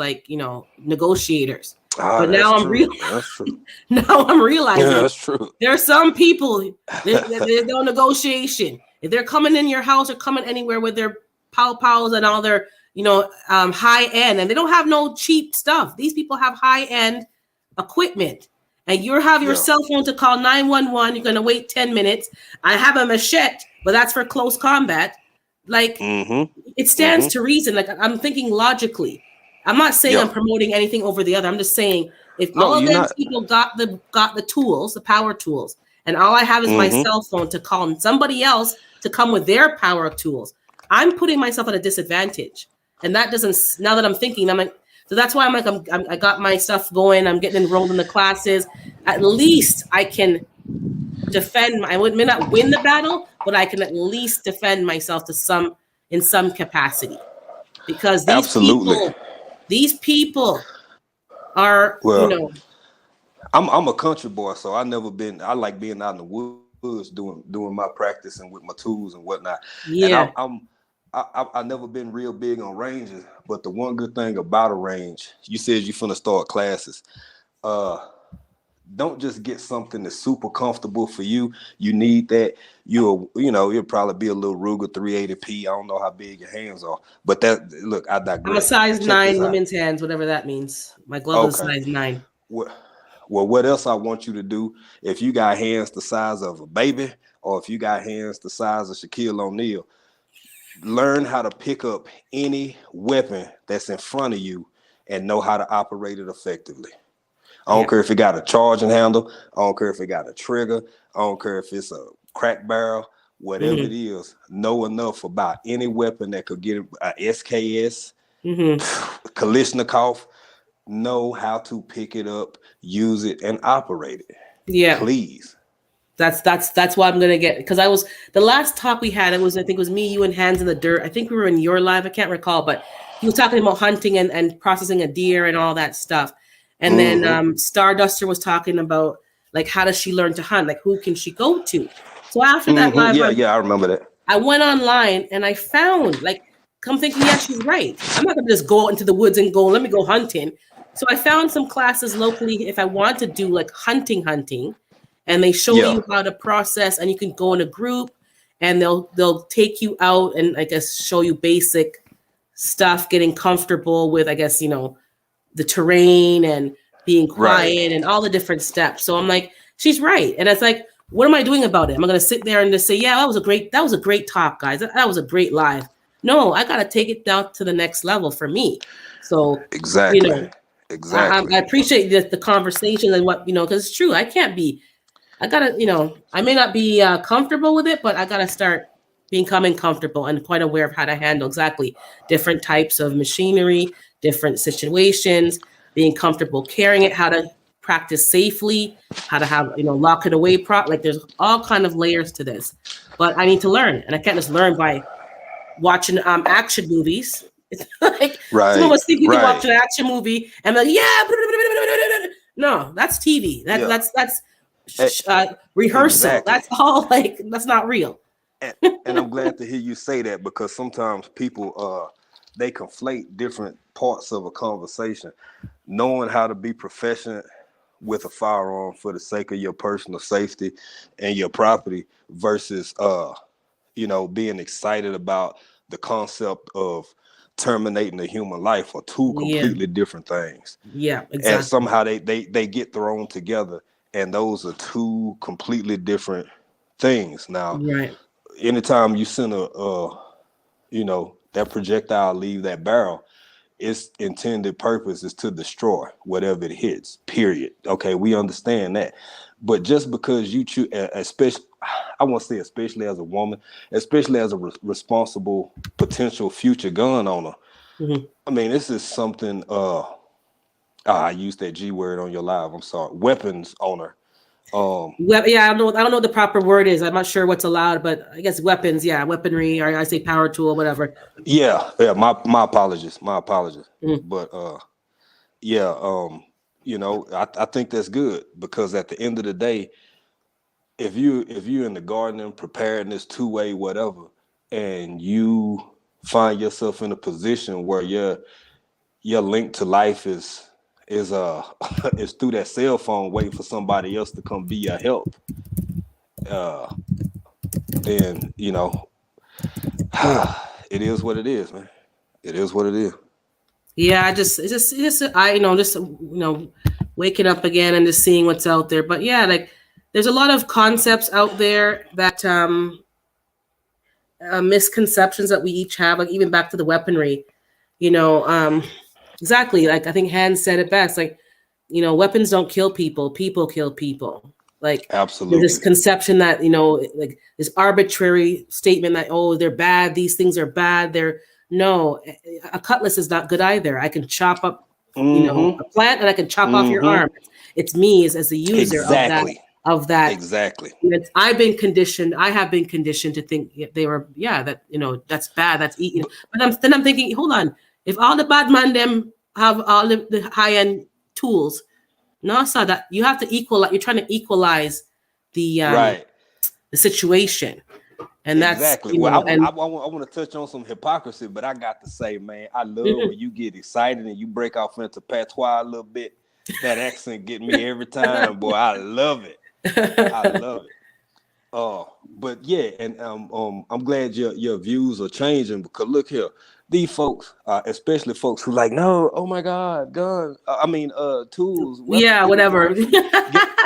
negotiators. But now I'm realizing yeah, that's true. There are some people, there's no negotiation. If they're coming in your house or coming anywhere with their pow-pows and all their, high end, and they don't have no cheap stuff. These people have high end equipment. And you have your cell phone to call 911. You're going to wait 10 minutes. I have a machete, but that's for close combat. It stands to reason. Like, I'm thinking logically. I'm not saying I'm promoting anything over the other. I'm just saying if all of them people got the tools, the power tools, and all I have is my cell phone to call somebody else to come with their power tools, I'm putting myself at a disadvantage. And that doesn't. Now that I'm thinking, I'm like, so that's why I'm like, I got my stuff going. I'm getting enrolled in the classes. At least I can defend. I may not win the battle, but I can at least defend myself in some capacity, because these people are, I'm a country boy, so I like being out in the woods doing my practice and with my tools and whatnot. Yeah. And I've never been real big on ranges, but the one good thing about a range, you said you finna start classes. Don't just get something that's super comfortable for you. You need that. You'll probably be a little Ruger 380p. I don't know how big your hands are, but I digress. I'm a size 9 women's hands, whatever that means. My glove is size 9. Well, what else I want you to do, if you got hands the size of a baby, or if you got hands the size of Shaquille O'Neal, learn how to pick up any weapon that's in front of you and know how to operate it effectively. I don't care if it got a charging handle. I don't care if it got a trigger. I don't care if it's a crack barrel. Whatever it is, know enough about any weapon that could get a SKS, Kalashnikov. Know how to pick it up, use it, and operate it. Yeah, please. That's what I'm gonna get, because the last talk we had. I think it was me, you, and Hands in the Dirt. I think we were in your live. I can't recall, but he was talking about hunting and processing a deer and all that stuff. And then Starduster was talking about like, how does she learn to hunt? Like, who can she go to? So after that live, I remember that. I went online and I found, like, I'm thinking, yeah, she's right. I'm not gonna just go out into the woods and let me go hunting. So I found some classes locally if I want to do like hunting, and they show you how to process, and you can go in a group, and they'll take you out and I guess show you basic stuff, getting comfortable with, I guess, the terrain and being quiet and all the different steps. So I'm like, she's right. And it's like, what am I doing about it? Am I going to sit there and just say, yeah, that was a great talk, guys. That was a great live. No, I got to take it down to the next level for me. So exactly. Exactly. I appreciate the conversation and what, because it's true. I gotta, I may not be comfortable with it, but I gotta start becoming comfortable and quite aware of how to handle exactly different types of machinery, different situations, being comfortable carrying it, how to practice safely, how to have, lock it away like there's all kind of layers to this. But I need to learn, and I can't just learn by watching action movies. It's like some of us think you can watch an action movie and be like, yeah, no, that's TV. That's rehearsal. Exactly. That's all that's not real. And I'm glad to hear you say that, because sometimes people they conflate different parts of a conversation. Knowing how to be proficient with a firearm for the sake of your personal safety and your property versus being excited about the concept of terminating a human life are two completely different things. Yeah, exactly. And somehow they get thrown together, and those are two completely different things. Now, anytime you send that projectile leave that barrel, its intended purpose is to destroy whatever it hits, period. Okay, we understand that. But just because you choose, especially, I want to say especially as a woman, especially as a responsible potential future gun owner, I mean, this is something, I used that G word on your live, I'm sorry, weapons owner. I don't know what the proper word is. I'm not sure what's allowed, but I guess weapons, weaponry, or I say power tool, whatever. Yeah, my apologies. But I think that's good, because at the end of the day, if you're in the gardening, preparedness, two-way, whatever, and you find yourself in a position where your link to life is through that cell phone, waiting for somebody else to come be your help, then it is what it is, man. It is what it is. Yeah, waking up again and just seeing what's out there. But there's a lot of concepts out there that misconceptions that we each have, like even back to the weaponry, exactly. Like I think Hans said it best, weapons don't kill people, people kill people. Absolutely. This conception that, like this arbitrary statement that, oh, they're bad, these things are bad. No, a cutlass is not good either. I can chop up, a plant, and I can chop off your arm. It's me as the user of that. Exactly. I have been conditioned to think they were, that's bad. That's eating. But I'm thinking, hold on. If all the bad man them have all the high end tools, no, so that you have to equalize. You're trying to equalize the situation. And exactly. That's I want to touch on some hypocrisy, but I got to say, man, I love when you get excited and you break off into patois a little bit. That accent get me every time, boy. I love it. I love it. But yeah, and I'm glad your views are changing, because look here, these folks, especially folks who like, no, oh my God, guns. Tools. Weapons, whatever.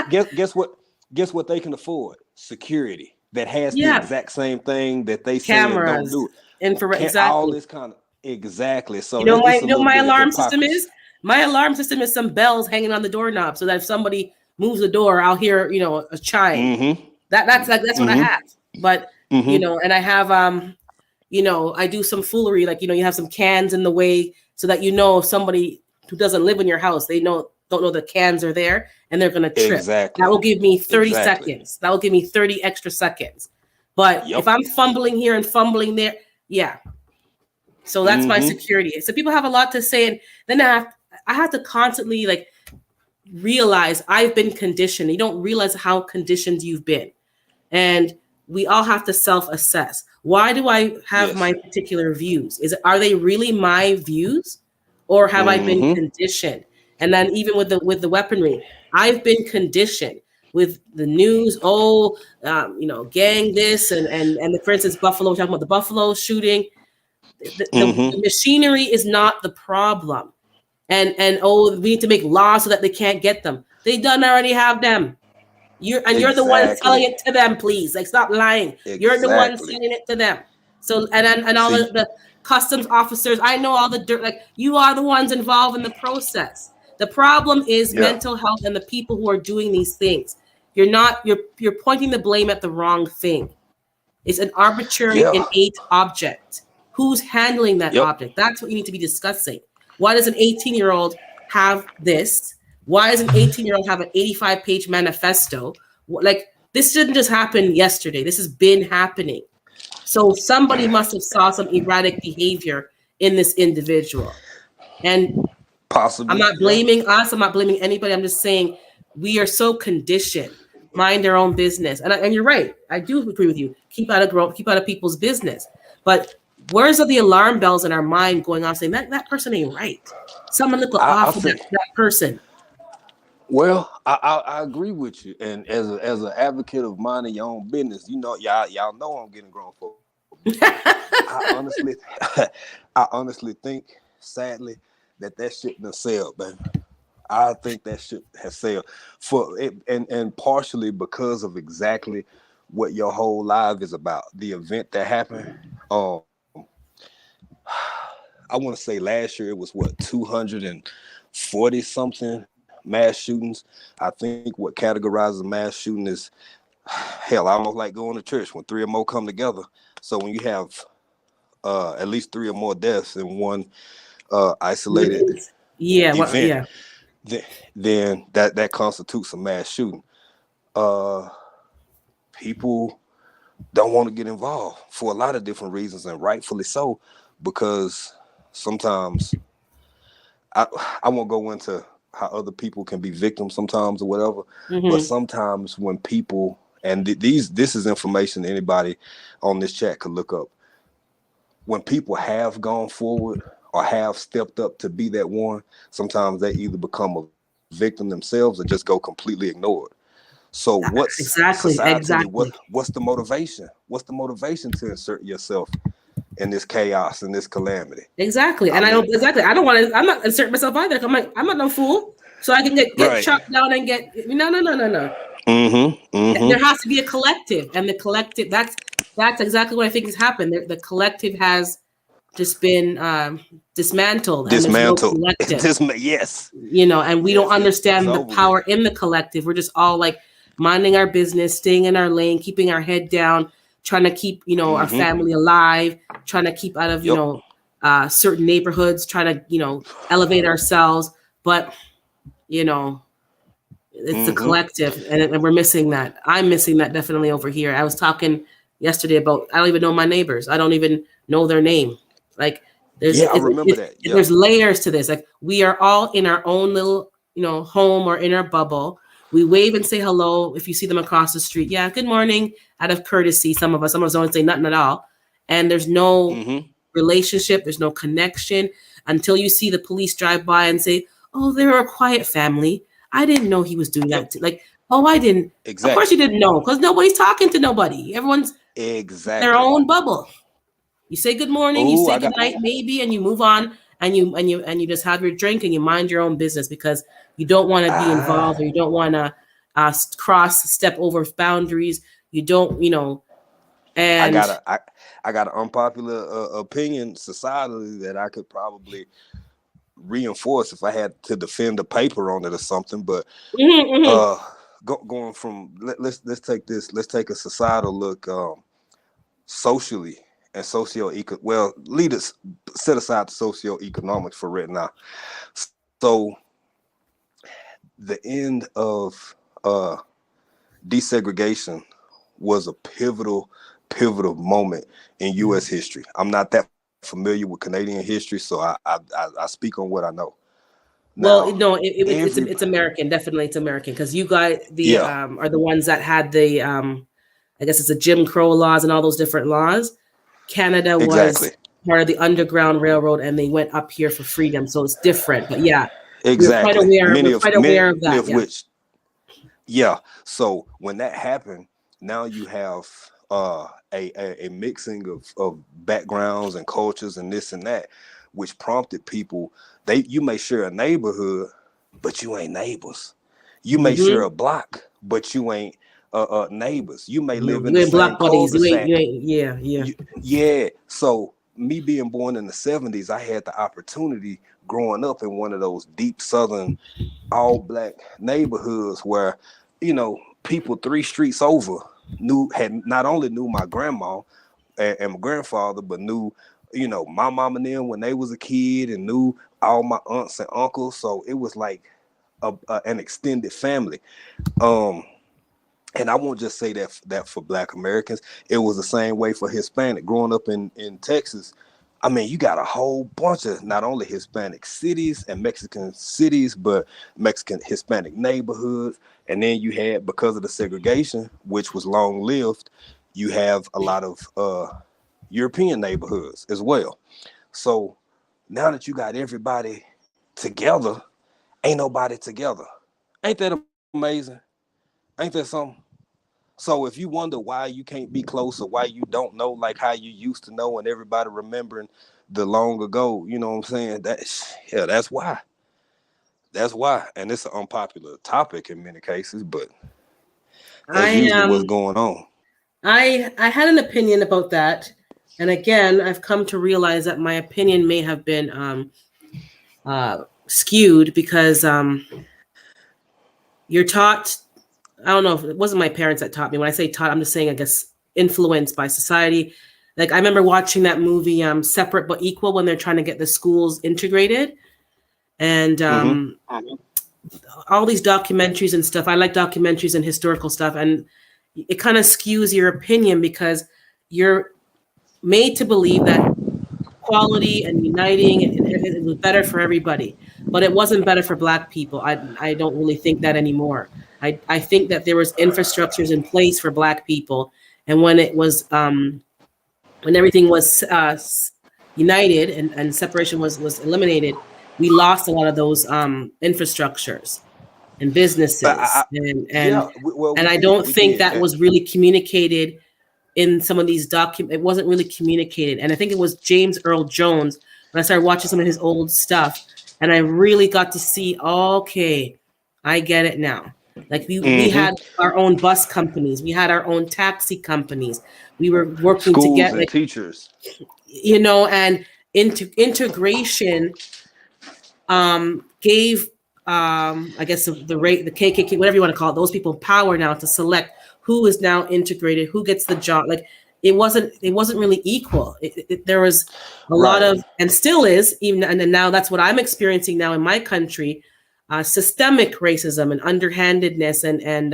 Guess what they can afford? Security. That has the exact same thing that they say don't do. Infrared, exactly. All this kind of exactly. So my alarm system is? My alarm system is some bells hanging on the doorknob, so that if somebody moves the door, I'll hear a chime. That's what I have. But and I have I do some foolery, you have some cans in the way, so that if somebody who doesn't live in your house, they don't know the cans are there, and they're going to trip. Exactly. That will give me 30 seconds. That will give me 30 extra seconds. But if I'm fumbling here and fumbling there, so that's my security. So people have a lot to say, and then I have to constantly realize I've been conditioned. You don't realize how conditioned you've been. And we all have to self-assess. Why do I have my particular views? Are they really my views, or have I been conditioned? And then even with the weaponry, I've been conditioned with the news. Gang this and for instance, Buffalo. We're talking about the Buffalo shooting. The machinery is not the problem, and we need to make laws so that they can't get them. They already have them. You're the one selling it to them. Please, stop lying. You're the one selling it to them. So and all the customs officers. I know all the dirt. You are the ones involved in the process. The problem is Yeah. mental health and the people who are doing these things. You're pointing the blame at the wrong thing. It's an arbitrary, Yeah. innate object. Who's handling that Yep. object? That's what you need to be discussing. Why does an 18-year-old have this? Why does an 18-year-old have an 85-page manifesto? Like, this didn't just happen yesterday. This has been happening. So somebody must have saw some erratic behavior in this individual. And Possibly. I'm not blaming us. I'm not blaming anybody. I'm just saying we are so conditioned. Mind their own business. And you're right. I do agree with you. Keep out of people's business. But where's the alarm bells in our mind going off saying that person ain't right? Someone look off of that person. Well, I agree with you. And as an advocate of minding your own business, you know, y'all know I'm getting grown folk. I honestly think, sadly, that shit done sailed, baby. I think that shit has sailed for it, and partially because of exactly what your whole life is about. The event that happened. I want to say last year it was 240 something mass shootings. I think what categorizes a mass shooting is hell. I almost like going to church when 3 or more come together. So when you have at least 3 or more deaths in one isolated event, then that constitutes a mass shooting. People don't want to get involved for a lot of different reasons, and rightfully so, because sometimes I won't go into how other people can be victims sometimes or whatever, but sometimes when people, and this is information anybody on this chat could look up, when people have gone forward or have stepped up to be that one, sometimes they either become a victim themselves or just go completely ignored. So what's exactly. What's the motivation? What's the motivation to insert yourself in this chaos and this calamity? Exactly. And I'm not inserting myself either. I'm not no fool. So I can get chopped down and get no. There has to be a collective, and the collective, that's exactly what I think has happened. The collective has just been dismantled. And there's no collective. Yes. You know, and we don't understand the power in the collective. We're just all like minding our business, staying in our lane, keeping our head down, trying to keep, our family alive, trying to keep out of, certain neighborhoods, trying to, elevate ourselves. But, it's the collective, and we're missing that. I'm missing that definitely over here. I was talking yesterday about, I don't even know my neighbors. I don't even know their name. Like, I remember that. Yeah. There's layers to this. Like, we are all in our own little, home or in our bubble. We wave and say hello if you see them across the street. Yeah, good morning, out of courtesy. Some of us don't say nothing at all. And there's no relationship. There's no connection until you see the police drive by and say, oh, they're a quiet family. I didn't know he was doing that. Like, oh, I didn't. Exactly. Of course you didn't know, because nobody's talking to nobody. Everyone's in their own bubble. You say good morning, you say good night, maybe, and you move on, and you just have your drink and you mind your own business because you don't want to be involved, or you don't want to step over boundaries. You don't, and I got an unpopular opinion societally that I could probably reinforce if I had to defend a paper on it or something. But going from let's take a societal look, socially and leaders set aside the socioeconomics for right now. So the end of desegregation was a pivotal moment in U.S. history. I'm not that familiar with Canadian history, so I speak on what I know. Now, well, no, it's American. Definitely, it's American, because you guys are the ones that had the I guess it's the Jim Crow laws and all those different laws. Canada was part of the Underground Railroad, and they went up here for freedom, so it's different. But yeah, exactly. We're quite aware of that. So when that happened, now you have a mixing of backgrounds and cultures and this and that, which prompted people. You may share a neighborhood, but you ain't neighbors. You may share a block, but you ain't neighbors. You may live in the same cul-de-sac. Yeah. So me being born in the 70s, I had the opportunity growing up in one of those deep Southern all black neighborhoods where, you know, people 3 streets over had not only knew my grandma and my grandfather, but knew, you know, my mom and them when they was a kid, and knew all my aunts and uncles. So it was like an extended family. And I won't just say that for Black Americans. It was the same way for Hispanic. Growing up in Texas, I mean, you got a whole bunch of not only Hispanic cities and Mexican cities, but Mexican Hispanic neighborhoods. And then you had, because of the segregation, which was long lived, you have a lot of European neighborhoods as well. So now that you got everybody together, ain't nobody together. Ain't that amazing? Ain't that something? So if you wonder why you can't be close, or why you don't know like how you used to know, and everybody remembering the long ago, you know what I'm saying? That's why. That's why. And it's an unpopular topic in many cases, but that's usually what's going on. I had an opinion about that. And again, I've come to realize that my opinion may have been skewed, because you're taught, I don't know if it wasn't my parents that taught me. When I say taught, I'm just saying, I guess, influenced by society. Like, I remember watching that movie, Separate But Equal, when they're trying to get the schools integrated. And all these documentaries and stuff. I like documentaries and historical stuff. And it kind of skews your opinion, because you're made to believe that equality and uniting, it was better for everybody. But it wasn't better for Black people. I don't really think that anymore. I think that there was infrastructures in place for Black people, and when it was when everything was united and separation was eliminated, we lost a lot of those infrastructures and businesses, and I don't think that was really communicated in some of these documents. It wasn't really communicated, and I think it was James Earl Jones when I started watching some of his old stuff, and I really got to see, okay, I get it now. Like we had our own bus companies, we had our own taxi companies, we were working schools together, and teachers, you know, and integration gave I guess the rate, the KKK, whatever you want to call it, those people power now to select who is now integrated, who gets the job. Like, it wasn't really equal. There was a lot of, and still is, even, and now that's what I'm experiencing now in my country, systemic racism and underhandedness, and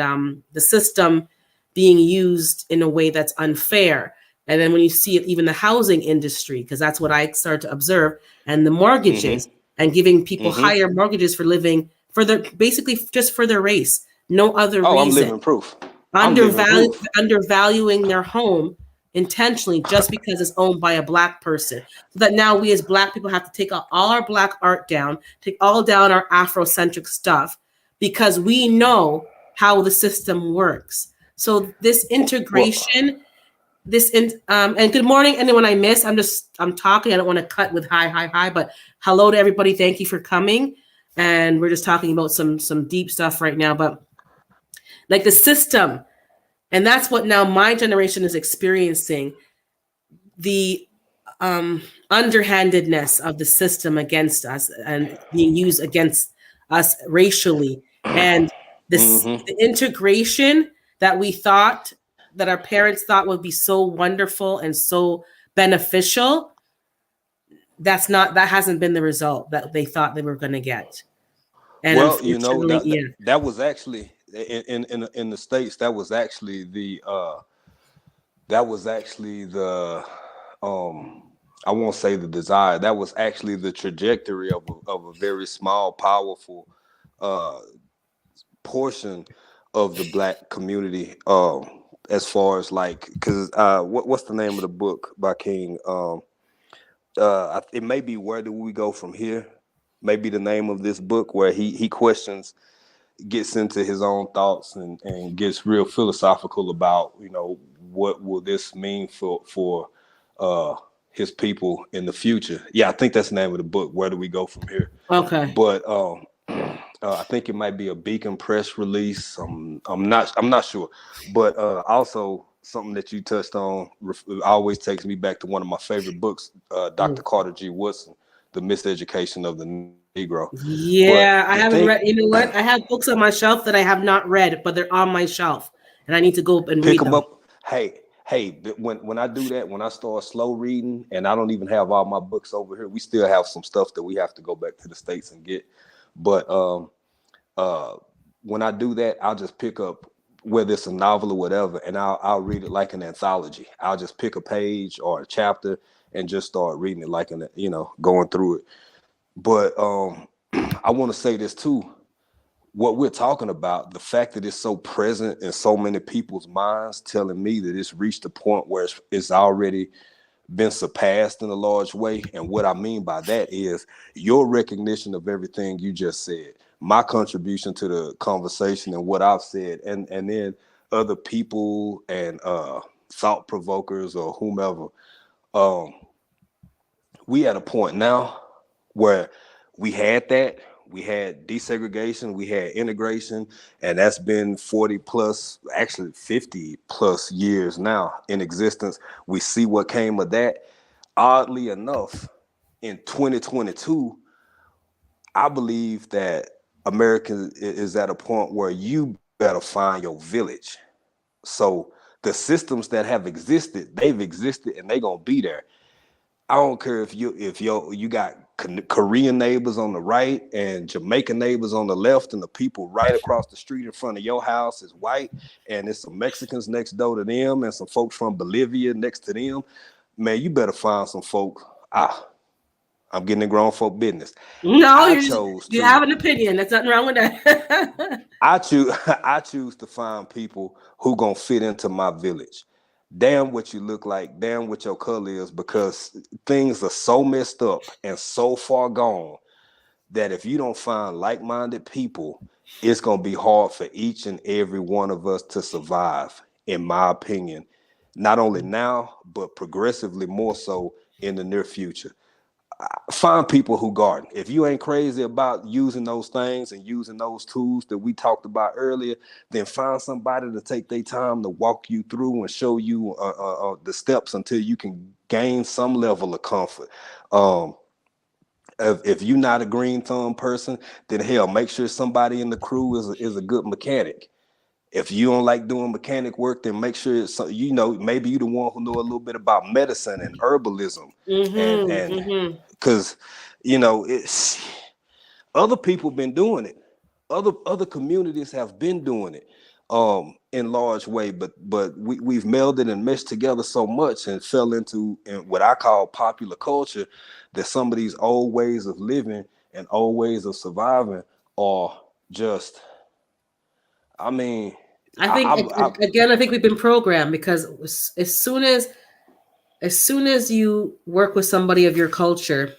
the system being used in a way that's unfair. And then when you see it, even the housing industry, because that's what I started to observe, and the mortgages, and giving people higher mortgages for living, for their, basically just for their race, no other reason. I'm living proof. Undervaluing their home intentionally just because it's owned by a Black person. So that now we as Black people have to take all our Black art down, take all down our Afrocentric stuff, because we know how the system works. So this integration, and good morning, anyone I miss. I'm talking. I don't want to cut with hi, but hello to everybody. Thank you for coming. And we're just talking about some deep stuff right now, but like the system, and that's what now my generation is experiencing, the underhandedness of the system against us and being used against us racially, and the integration that we thought, that our parents thought would be so wonderful and so beneficial, that hasn't been the result that they thought they were going to get. And well, you know, that was actually in the States, that was actually the I won't say the desire, that was actually the trajectory of a very small, powerful portion of the Black community, as far as like, because what's the name of the book by King? It may be Where Do We Go From Here? Maybe the name of this book, where he questions, gets into his own thoughts, and gets real philosophical about, you know, what will this mean for his people in the future. Yeah, I think that's the name of the book, Where Do We Go From Here? Okay. But I think it might be a Beacon Press release. I'm not sure. But also something that you touched on always takes me back to one of my favorite books, Dr. Carter G. Woodson, the miseducation of the Negro. Yeah, But I the haven't thing, read. You know what? I have books on my shelf that I have not read, but they're on my shelf, and I need to go and pick read them them. up. Hey, when I do that, when I start slow reading, and I don't even have all my books over here, we still have some stuff that we have to go back to the States and get. But uh, when I do that, I'll just pick up whether it's a novel or whatever, and I'll read it like an anthology. I'll just pick a page or a chapter and just start reading it like going through it. But I want to say this too. What we're talking about, the fact that it's so present in so many people's minds, telling me that it's reached a point where it's already been surpassed in a large way. And what I mean by that is your recognition of everything you just said, my contribution to the conversation and what I've said, and then other people and thought provokers or whomever. Um, we at a point now where we had that. We had desegregation, we had integration, and that's been 40 plus, actually 50 plus years now in existence. We see what came of that. Oddly enough, in 2022, I believe that America is at a point where you better find your village. So the systems that have existed, they've existed and they're gonna be there. I don't care if you got Korean neighbors on the right and Jamaican neighbors on the left, and the people right across the street in front of your house is white, and there's some Mexicans next door to them, and some folks from Bolivia next to them. Man, you better find some folk. I'm getting in grown folk business. No, I chose you to. have an opinion. There's nothing wrong with that. I choose. I choose to find people who gonna fit into my village. Damn what you look like, damn what your color is, because things are so messed up and so far gone that if you don't find like-minded people, it's gonna be hard for each and every one of us to survive, in my opinion. Not only now, but progressively more so in the near future. Find people who garden. If you ain't crazy about using those things and using those tools that we talked about earlier, then find somebody to take their time to walk you through and show you the steps until you can gain some level of comfort. Um, if you're not a green thumb person, then hell, make sure somebody in the crew is a good mechanic. If you don't like doing mechanic work, then make sure it's, maybe you're the one who know a little bit about medicine and herbalism, and Mm-hmm. because it's other people been doing it. Other communities have been doing it in large way, but we've melded and meshed together so much and fell into what I call popular culture, that some of these old ways of living and old ways of surviving are just, I mean, I think I again, I think we've been programmed because as soon as you work with somebody of your culture,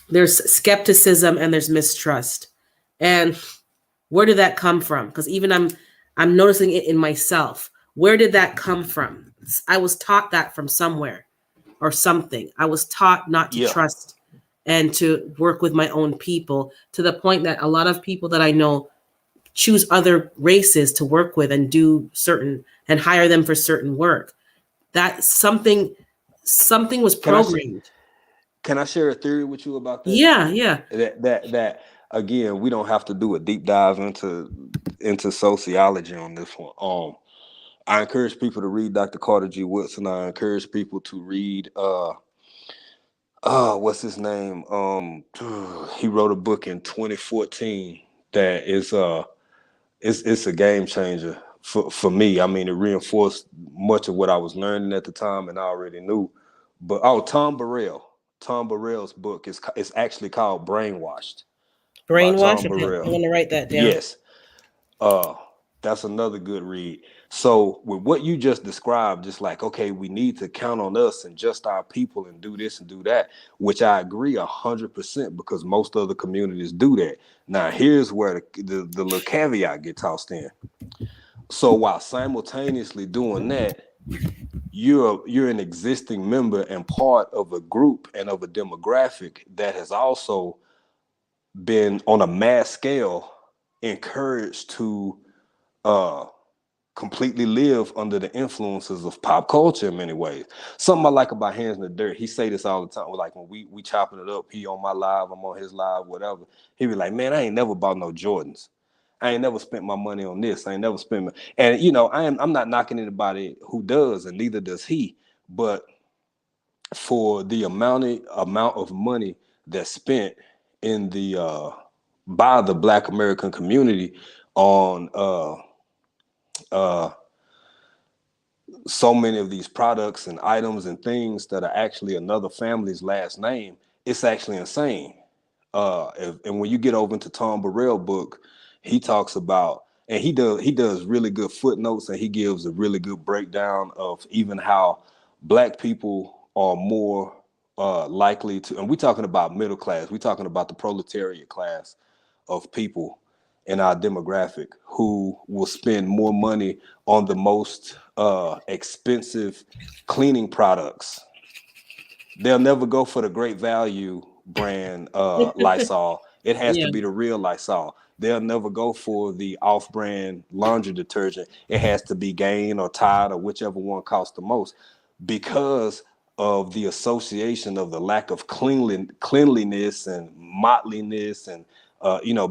there's skepticism and there's mistrust. And where did that come from? Because even I'm noticing it in myself. Where did that come from? I was taught that from somewhere or something. I was taught not to yeah. trust and to work with my own people, to the point that a lot of people that I know choose other races to work with and do certain and hire them for certain work. That something was Can I programmed. can I share a theory with you about that? Yeah, yeah. That again, we don't have to do a deep dive into sociology on this one. I encourage people to read Dr. Carter G. Woodson. I encourage people to read what's his name? He wrote a book in 2014 that is it's a game changer for me. I mean, it reinforced much of what I was learning at the time and I already knew. But Tom Burrell. Tom Burrell's book is actually called Brainwashed by Brainwash. Tom Okay, I'm Burrell. gonna write that down. Yes. Uh, that's another good read. So with what you just described, just like, okay, we need to count on us and just our people and do this and do that, which I agree 100% because most other communities do that. Now, here's where the little caveat get tossed in. So while simultaneously doing that, you're an existing member and part of a group and of a demographic that has also been on a mass scale encouraged to uh completely live under the influences of pop culture in many ways. Something I like about Hands in the Dirt, he say this all the time. Like when we chopping it up, he on my live, I'm on his live, whatever. He be like, man, I ain't never bought no Jordans. I ain't never spent my money on this. I ain't never spent my, and you know, I'm not knocking anybody who does, and neither does he. But for the amount of money that's spent in the by the Black American community on so many of these products and items and things that are actually another family's last name, it's actually insane. And when you get over into Tom Burrell book, he talks about, and he does really good footnotes, and he gives a really good breakdown of even how Black people are more likely to, and we're talking about middle class, we're talking about the proletariat class of people in our demographic who will spend more money on the most expensive cleaning products. They'll never go for the great value brand Lysol. It has to be the real Lysol. They'll never go for the off-brand laundry detergent. It has to be Gain or Tide or whichever one costs the most, because of the association of the lack of cleanliness and mottliness and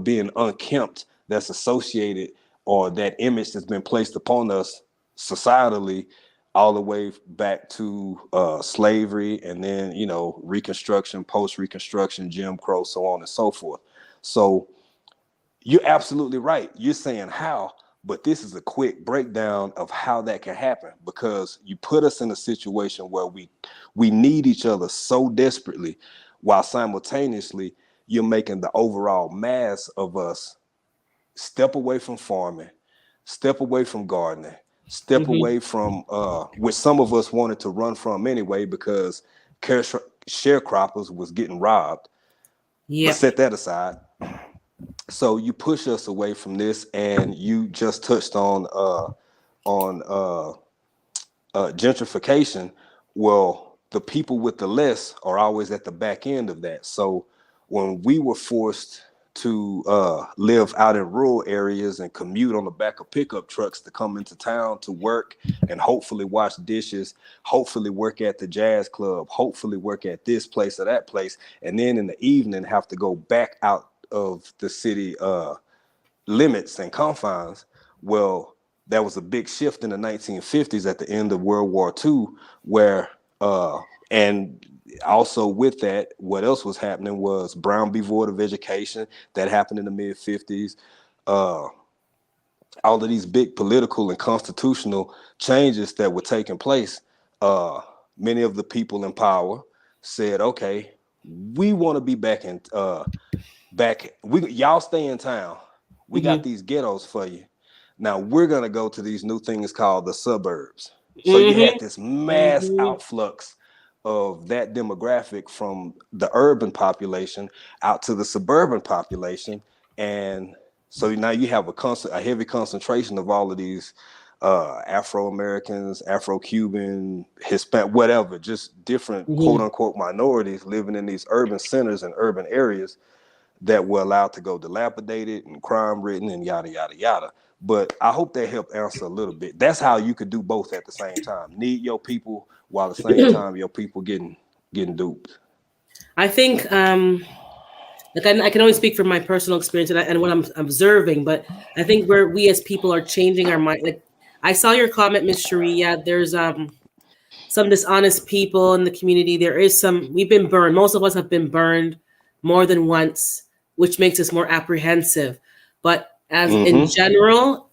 being unkempt that's associated, or that image that's been placed upon us societally, all the way back to slavery, and then Reconstruction, post-Reconstruction, Jim Crow, so on and so forth. So you're absolutely right. You're saying how, but this is a quick breakdown of how that can happen, because you put us in a situation where we need each other so desperately, while simultaneously you're making the overall mass of us step away from farming, step away from gardening, step away from which some of us wanted to run from anyway, because sharecroppers was getting robbed. But set that aside. So you push us away from this, and you just touched on gentrification. Well, the people with the less are always at the back end of that. So when we were forced to live out in rural areas and commute on the back of pickup trucks to come into town to work and hopefully wash dishes, hopefully work at the jazz club, hopefully work at this place or that place, and then in the evening have to go back out of the city limits and confines. Well, that was a big shift in the 1950s at the end of World War II, where and also with that, what else was happening was Brown v. Board of Education. That happened in the mid 50s. All of these big political and constitutional changes that were taking place, many of the people in power said, okay, we want to be back in y'all stay in town. We got these ghettos for you. Now we're gonna go to these new things called the suburbs. So you had this mass outflux of that demographic from the urban population out to the suburban population, and so now you have a heavy concentration of all of these Afro-Americans, Afro-Cuban, Hispanic, whatever, just different quote unquote minorities living in these urban centers and urban areas that were allowed to go dilapidated and crime ridden and yada yada yada. But I hope that helped answer a little bit. That's how you could do both at the same time. Need your people while at the same time your people getting duped. I think I can only speak from my personal experience and what I'm observing, but I think we as people are changing our mind. Like I saw your comment, Ms. Cherie. Yeah, there's some dishonest people in the community. There is we've been burned. Most of us have been burned more than once, which makes us more apprehensive. But as in general,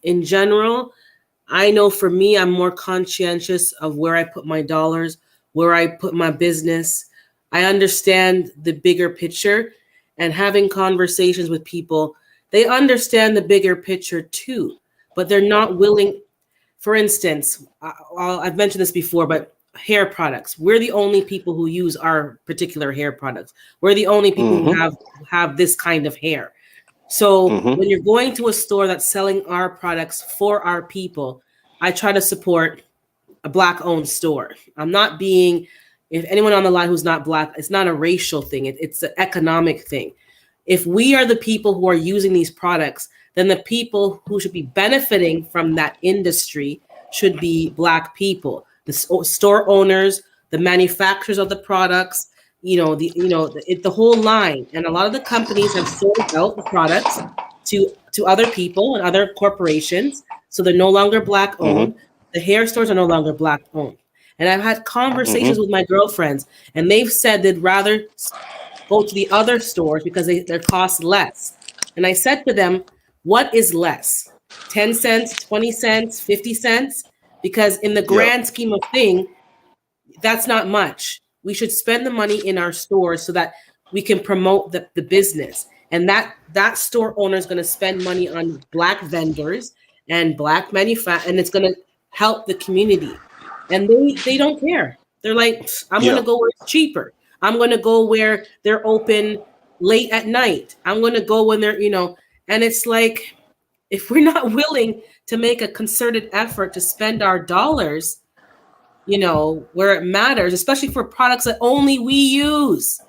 I know for me, I'm more conscientious of where I put my dollars, where I put my business. I understand the bigger picture, and having conversations with people, they understand the bigger picture too, but they're not willing. For instance, I've mentioned this before, but hair products. We're the only people who use our particular hair products. We're the only people who have this kind of hair. So when you're going to a store that's selling our products for our people, I try to support a Black-owned store. I'm not being, if anyone on the line who's not Black, it's not a racial thing. It's an economic thing. If we are the people who are using these products, then the people who should be benefiting from that industry should be Black people, the store owners, the manufacturers of the products, the whole line. And a lot of the companies have sold out the products to other people and other corporations, so they're no longer Black owned. The hair stores are no longer Black owned. And I've had conversations with my girlfriends, and they've said they'd rather go to the other stores because their cost less. And I said to them, what is less? 10 cents, 20 cents, 50 cents? Because in the grand scheme of thing, that's not much. We should spend the money in our stores so that we can promote the business. And that store owner is going to spend money on Black vendors and Black manufacturers, and it's going to help the community. And they don't care. They're like, I'm going to go where it's cheaper. I'm going to go where they're open late at night. I'm going to go when they're, and it's like, if we're not willing to make a concerted effort to spend our dollars, where it matters, especially for products that only we use.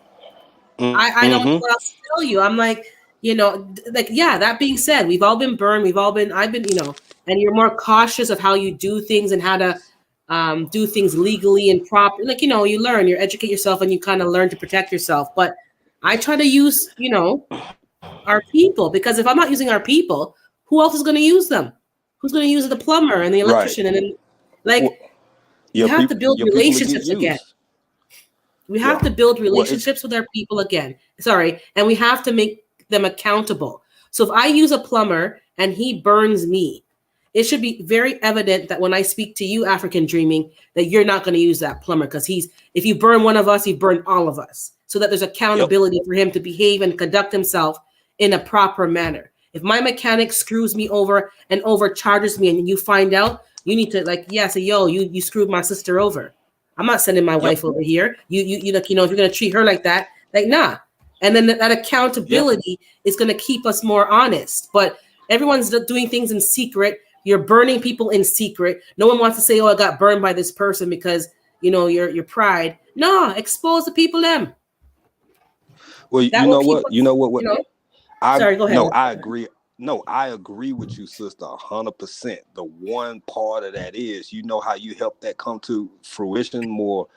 I don't know what else to tell you. I'm like, that being said, we've all been burned. I've been, and you're more cautious of how you do things and how to do things legally and proper. Like, you educate yourself and you kind of learn to protect yourself. But I try to use, our people, because if I'm not using our people, who else is going to use them? Who's going to use the plumber and the electrician? Right. And then, you have to build relationships again. We have to build relationships with our people again. And we have to make them accountable. So if I use a plumber and he burns me, it should be very evident that when I speak to you, African Dreaming, that you're not going to use that plumber, because if you burn one of us, you burn all of us. So that there's accountability for him to behave and conduct himself in a proper manner. If my mechanic screws me over and overcharges me, and you find out, you need to say, yo, you screwed my sister over. I'm not sending my wife over here. If you're going to treat her like that, nah. And then that accountability is going to keep us more honest. But everyone's doing things in secret. You're burning people in secret. No one wants to say, oh, I got burned by this person because, your pride. No, expose the people them. Well, you know what? Sorry, go ahead. No, I agree. No, I agree with you, sister, 100%. The one part of that is, how you help that come to fruition more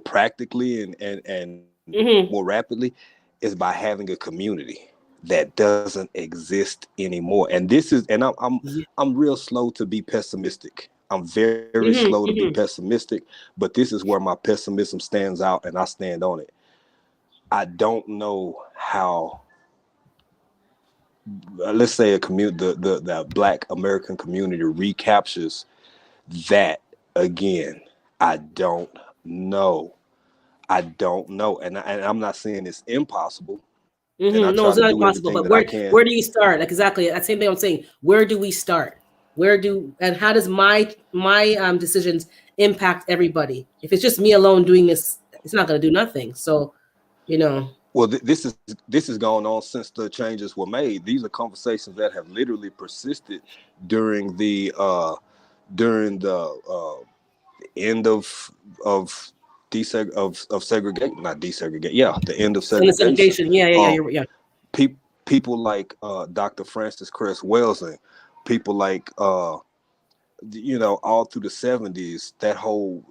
practically and more rapidly is by having a community that doesn't exist anymore. And I'm real slow to be pessimistic. I'm very slow to be pessimistic, but this is where my pessimism stands out, and I stand on it. I don't know how. Let's say the Black American community recaptures that again. I don't know, and I'm not saying it's impossible. No, it's not impossible. But where do you start? Like, exactly that same thing I'm saying. Where do we start? And how does my decisions impact everybody? If it's just me alone doing this, it's not going to do nothing. So, Well, this is going on since the changes were made. These are conversations that have literally persisted during the end of segregation, not desegregate. Yeah, the end of segregation. Yeah. People like Dr. Francis Cress Welsing, people like all through the 70s, that whole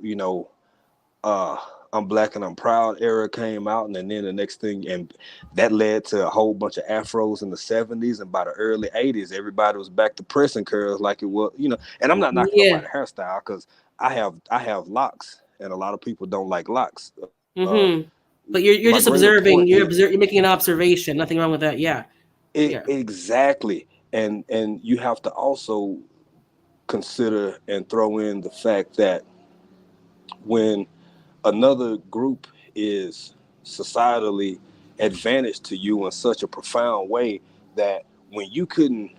I'm Black and I'm Proud era came out, and then the next thing, and that led to a whole bunch of afros in the 70s, and by the early 80s, everybody was back to pressing curls like it was, and I'm not knocking about the hairstyle, because I have locks, and a lot of people don't like locks. But you're just observing. You're making an observation. Nothing wrong with that. Yeah. Exactly. And you have to also consider and throw in the fact that when another group is societally advantaged to you in such a profound way that when you couldn't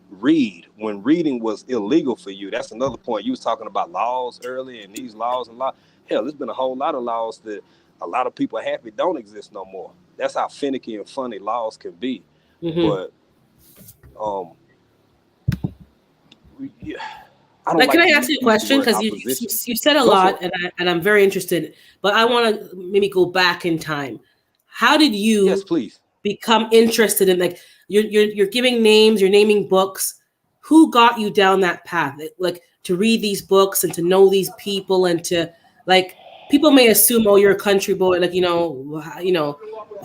read, when reading was illegal for you, that's another point. You was talking about laws earlier, and these laws and hell, there's been a whole lot of laws that a lot of people are happy don't exist no more. That's how finicky and funny laws can be. But can I ask you a question? Because you said a lot, and I'm very interested, but I want to maybe go back in time. How did you yes, please. become interested in, like, you're giving names, you're naming books. Who got you down that path? Like to read these books and to know these people and to like people may assume, oh, you're a country boy, like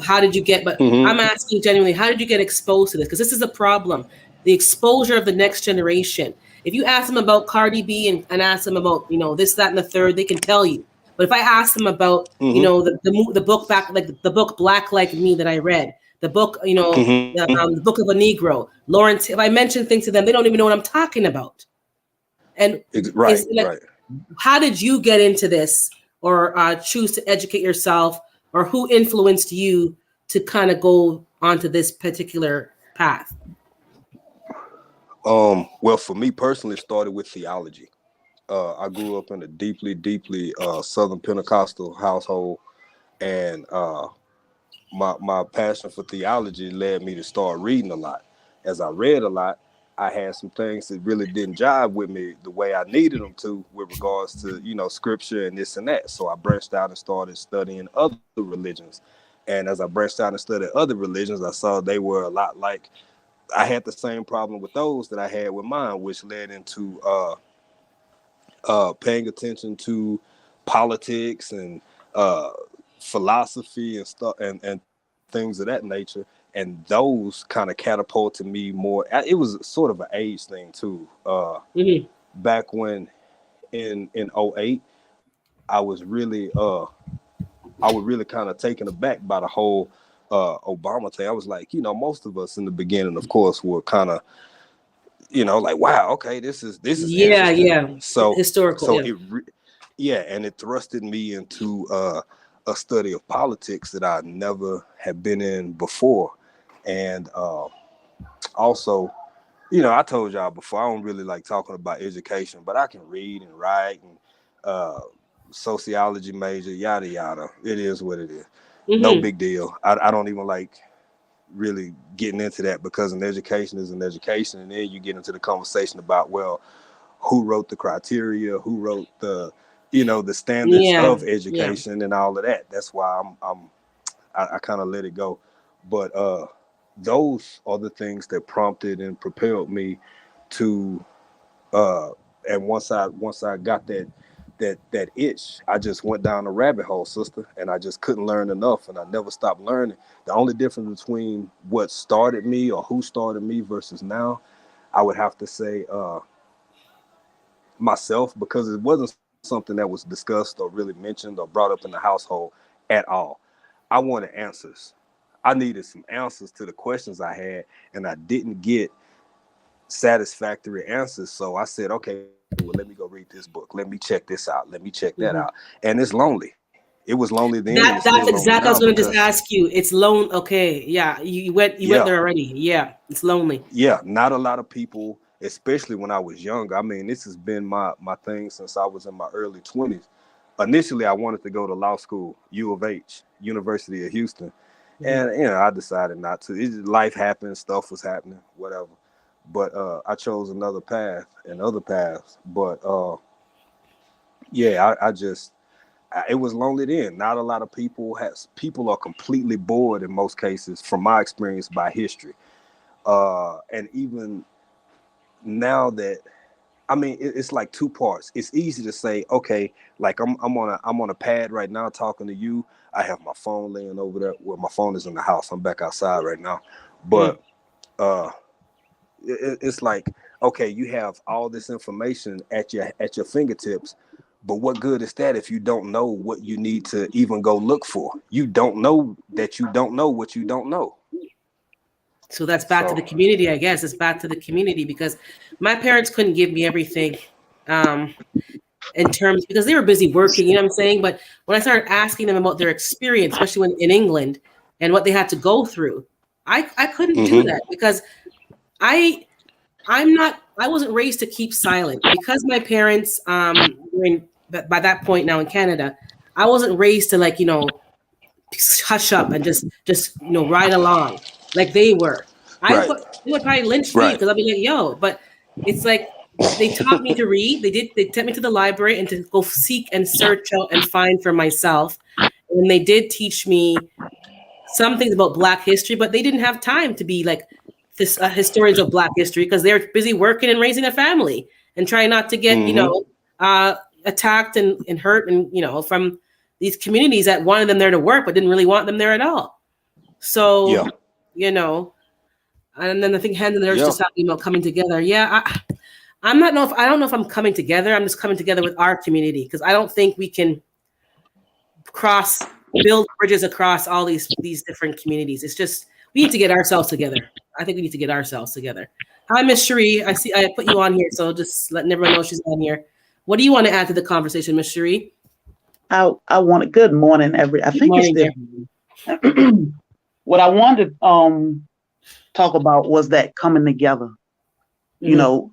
how did you get? But Mm-hmm. I'm asking genuinely, how did you get exposed to this? Because this is a problem. The exposure of the next generation. If you ask them about Cardi B and ask them about this, that, and the third, they can tell you. But if I ask them about Mm-hmm. the book back like the book Black Like Me that I read, the book Mm-hmm. the Book of a Negro, Lawrence, if I mention things to them, they don't even know what I'm talking about. And Right, is like, right. how did you get into this or choose to educate yourself, or who influenced you to kind of go onto this particular path? Well, for me personally, it started with theology. I grew up in a deeply Southern Pentecostal household, and my passion for theology led me to start reading a lot. As I read a lot, I had some things that really didn't jive with me the way I needed them to with regards to scripture and this and that. So I branched out and started studying other religions. And as I branched out and studied other religions, I saw they were a lot like I had the same problem with those that I had with mine, which led into paying attention to politics and uh, philosophy and stuff and things of that nature. And those kind of catapulted me more. It was sort of an age thing too. Mm-hmm. Back when in '08, I was really kind of taken aback by the whole Obama thing. I was like, most of us in the beginning, of course, were kind of like, wow, okay, this is Yeah, interesting. yeah, So historical. Yeah. yeah, and it thrusted me into a study of politics that I never had been in before, and also, I told y'all before, I don't really like talking about education, but I can read and write and uh, sociology major, yada yada. It is what it is. No Mm-hmm. big deal. I don't even like really getting into that because an education is an education, and then you get into the conversation about, well, who wrote the criteria, who wrote the standards Yeah, of yeah. education and all of that. That's why I kind of let it go. But those are the things that prompted and propelled me to uh and once I got that itch, I just went down a rabbit hole, sister, and I just couldn't learn enough, and I never stopped learning. The only difference between what started me or who started me versus now, I would have to say myself, because it wasn't something that was discussed or really mentioned or brought up in the household at all. I wanted answers. I needed some answers to the questions I had, and I didn't get satisfactory answers. So I said, okay, well, let me go read this book. Let me check this out. Let me check that out. Mm-hmm. And it's lonely. It was lonely then, and it's That's still lonely exactly. I now was going to just because, ask you. It's lone. Okay, yeah. You went yeah, there already. Yeah, it's lonely. yeah, not a lot of people, especially when I was young. I mean, this has been my thing since I was in my early 20s. Initially, I wanted to go to law school, U of H, University of Houston. Mm-hmm. And, I decided not to. Life happened, stuff was happening, whatever. But I chose another path and other paths. But yeah, it was lonely then. Not a lot of people are completely bored in most cases, from my experience, by history. And even now that I mean, it's like two parts. It's easy to say, okay, like I'm on a pad right now talking to you. I have my phone laying over there. Well, my phone is in the house. I'm back outside right now. Mm. But uh, it's like, okay, you have all this information at your fingertips, but what good is that if you don't know what you need to even go look for? You don't know that you don't know what you don't know. So that's back to So, the community, I guess. It's back to the community because my parents couldn't give me everything. Um, in terms because they were busy working, you know what I'm saying? But when I started asking them about their experience, especially when in England and what they had to go through, I couldn't do mm-hmm, that because I wasn't raised to keep silent because my parents were by that point now in Canada. I wasn't raised to hush up and just ride along like they were. right, They would probably lynch me right, because I'd be like, yo, but it's like they taught me to read. They took me to the library and to go seek and search out and find for myself. And they did teach me some things about Black history, but they didn't have time to be like historians of Black history because they're busy working and raising a family and trying not to get, attacked and hurt and, from these communities that wanted them there to work, but didn't really want them there at all. So, and then I think Hand in there was just talking about coming together. Yeah. I don't know if I'm coming together. I'm just coming together with our community because I don't think we can build bridges across all these different communities. It's just, we need to get ourselves together. I think we need to get ourselves together. Hi, Miss Cherie. I see I put you on here, so just letting everyone know she's on here. What do you want to add to the conversation, Miss Cherie? I want a good morning, what I wanted to talk about was that coming together. Mm-hmm.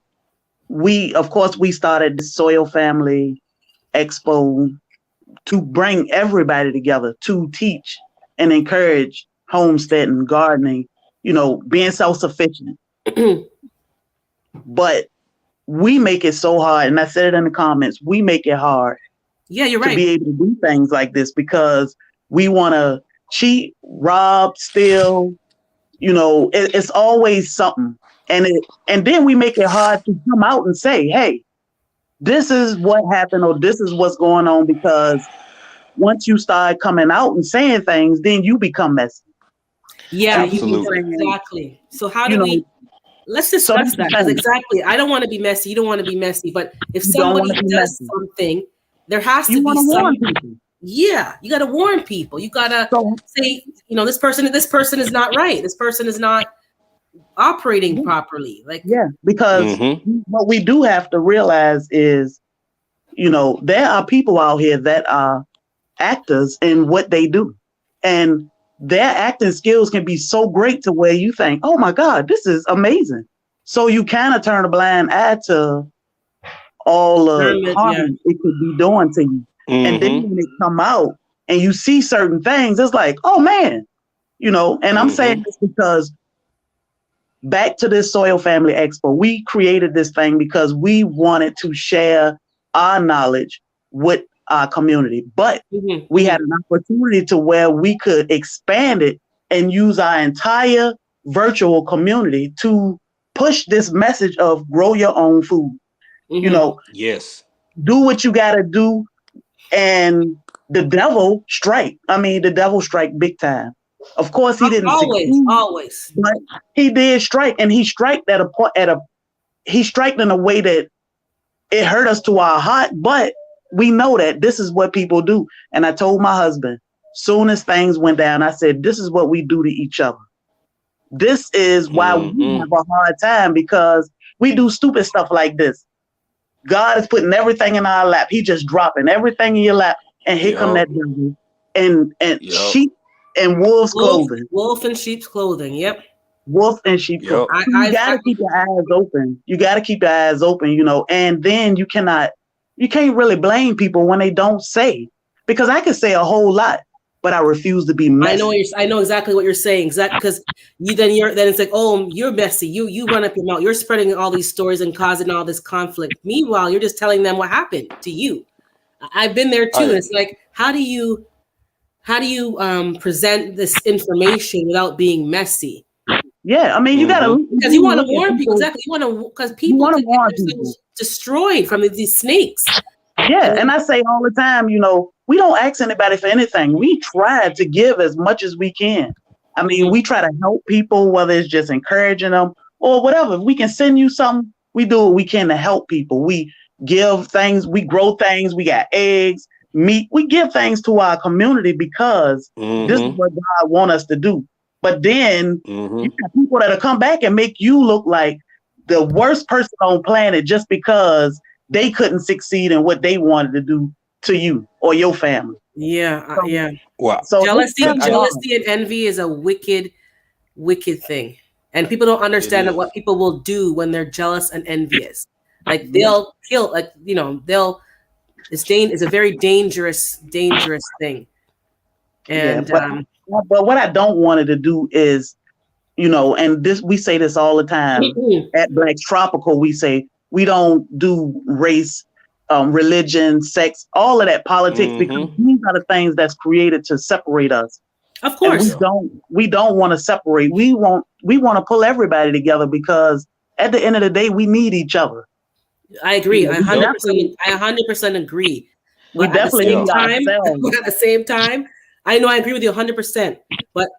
We started the Soil Family Expo to bring everybody together to teach and encourage homesteading, gardening, being self-sufficient. But we make it so hard, and I said it in the comments, we make it hard. Yeah, you're right. To be able to do things like this because we want to cheat, rob, steal, it's always something. And then we make it hard to come out and say, hey, this is what happened or this is what's going on, because once you start coming out and saying things, then you become messy. Yeah, absolutely. Exactly. So how do we, let's discuss that. Because exactly, I don't want to be messy. You don't want to be messy. But if somebody does something, there has to be something. Yeah, you got to warn people. You got to say, this person is not right. This person is not operating properly. Because what we do have to realize is, there are people out here that are actors in what they do, and their acting skills can be so great to where you think, oh my God, this is amazing. So you kind of turn a blind eye to all the harm it could be doing to you. And then when it come out and you see certain things, it's like, oh man, and I'm saying this because back to this Soil Family Expo, we created this thing because we wanted to share our knowledge with our community, but we had an opportunity to where we could expand it and use our entire virtual community to push this message of grow your own food. Yes, do what you got to do. And the devil strike. The devil strike big time. Of course, he didn't always, but he did strike, and he striked he striked in a way that it hurt us to our heart. But we know that this is what people do. And I told my husband, soon as things went down, I said, this is what we do to each other. This is why we have a hard time, because we do stupid stuff like this. God is putting everything in our lap. He just dropping everything in your lap. And here come that devil. And sheep and wolves clothing. Wolf in sheep's clothing. Yep. Wolf and sheep clothing. You gotta keep your eyes open. You gotta keep your eyes open, and then you can't really blame people when they don't say, because I could say a whole lot, but I refuse to be messy. I know exactly what you're saying. Exactly, because then it's like, oh, you're messy. You run up your mouth. You're spreading all these stories and causing all this conflict. Meanwhile, you're just telling them what happened to you. I've been there too. It's like, how do you present this information without being messy? Yeah, you gotta, because you want to warn people. Exactly, you want to, because people want to warn people destroyed from these snakes. Yeah, and I say all the time, we don't ask anybody for anything. We try to give as much as we can. We try to help people, whether it's just encouraging them or whatever. If we can send you something, we do what we can to help people. We give things, we grow things, we got eggs, meat. We give things to our community because this is what God wants us to do. But then you got people that'll come back and make you look like the worst person on planet just because they couldn't succeed in what they wanted to do to you or your family. Yeah. Wow. So jealousy and envy is a wicked, wicked thing. And people don't understand what people will do when they're jealous and envious. Like they'll kill, it's a very dangerous thing. And but what I don't want it to do is, and this, we say this all the time at Black Tropical, we say we don't do race, religion, sex, all of that politics, because these are the things that's created to separate us. Of course. And we don't want to separate. We want we want to pull everybody together because at the end of the day, we need each other. I agree. You know, I 100% agree. We But at the definitely same need time, ourselves. at the same time, I know I agree with you 100%. But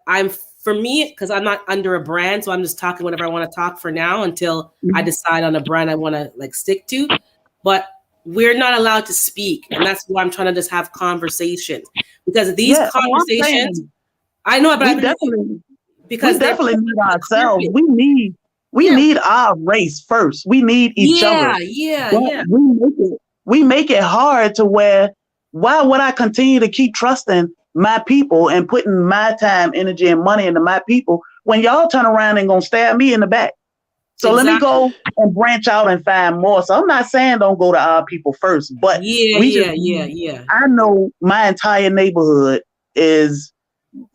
for me, because I'm not under a brand, so I'm just talking whatever I want to talk for now until I decide on a brand I want to like stick to. But we're not allowed to speak, and that's why I'm trying to just have conversations, because these conversations, I know, but we definitely need ourselves. We need our race first. We need each other. We make it hard to where, why would I continue to keep trusting my people and putting my time, energy, and money into my people when y'all turn around and gonna stab me in the back? So let me go and branch out and find more. So I'm not saying don't go to our people first, but I know my entire neighborhood is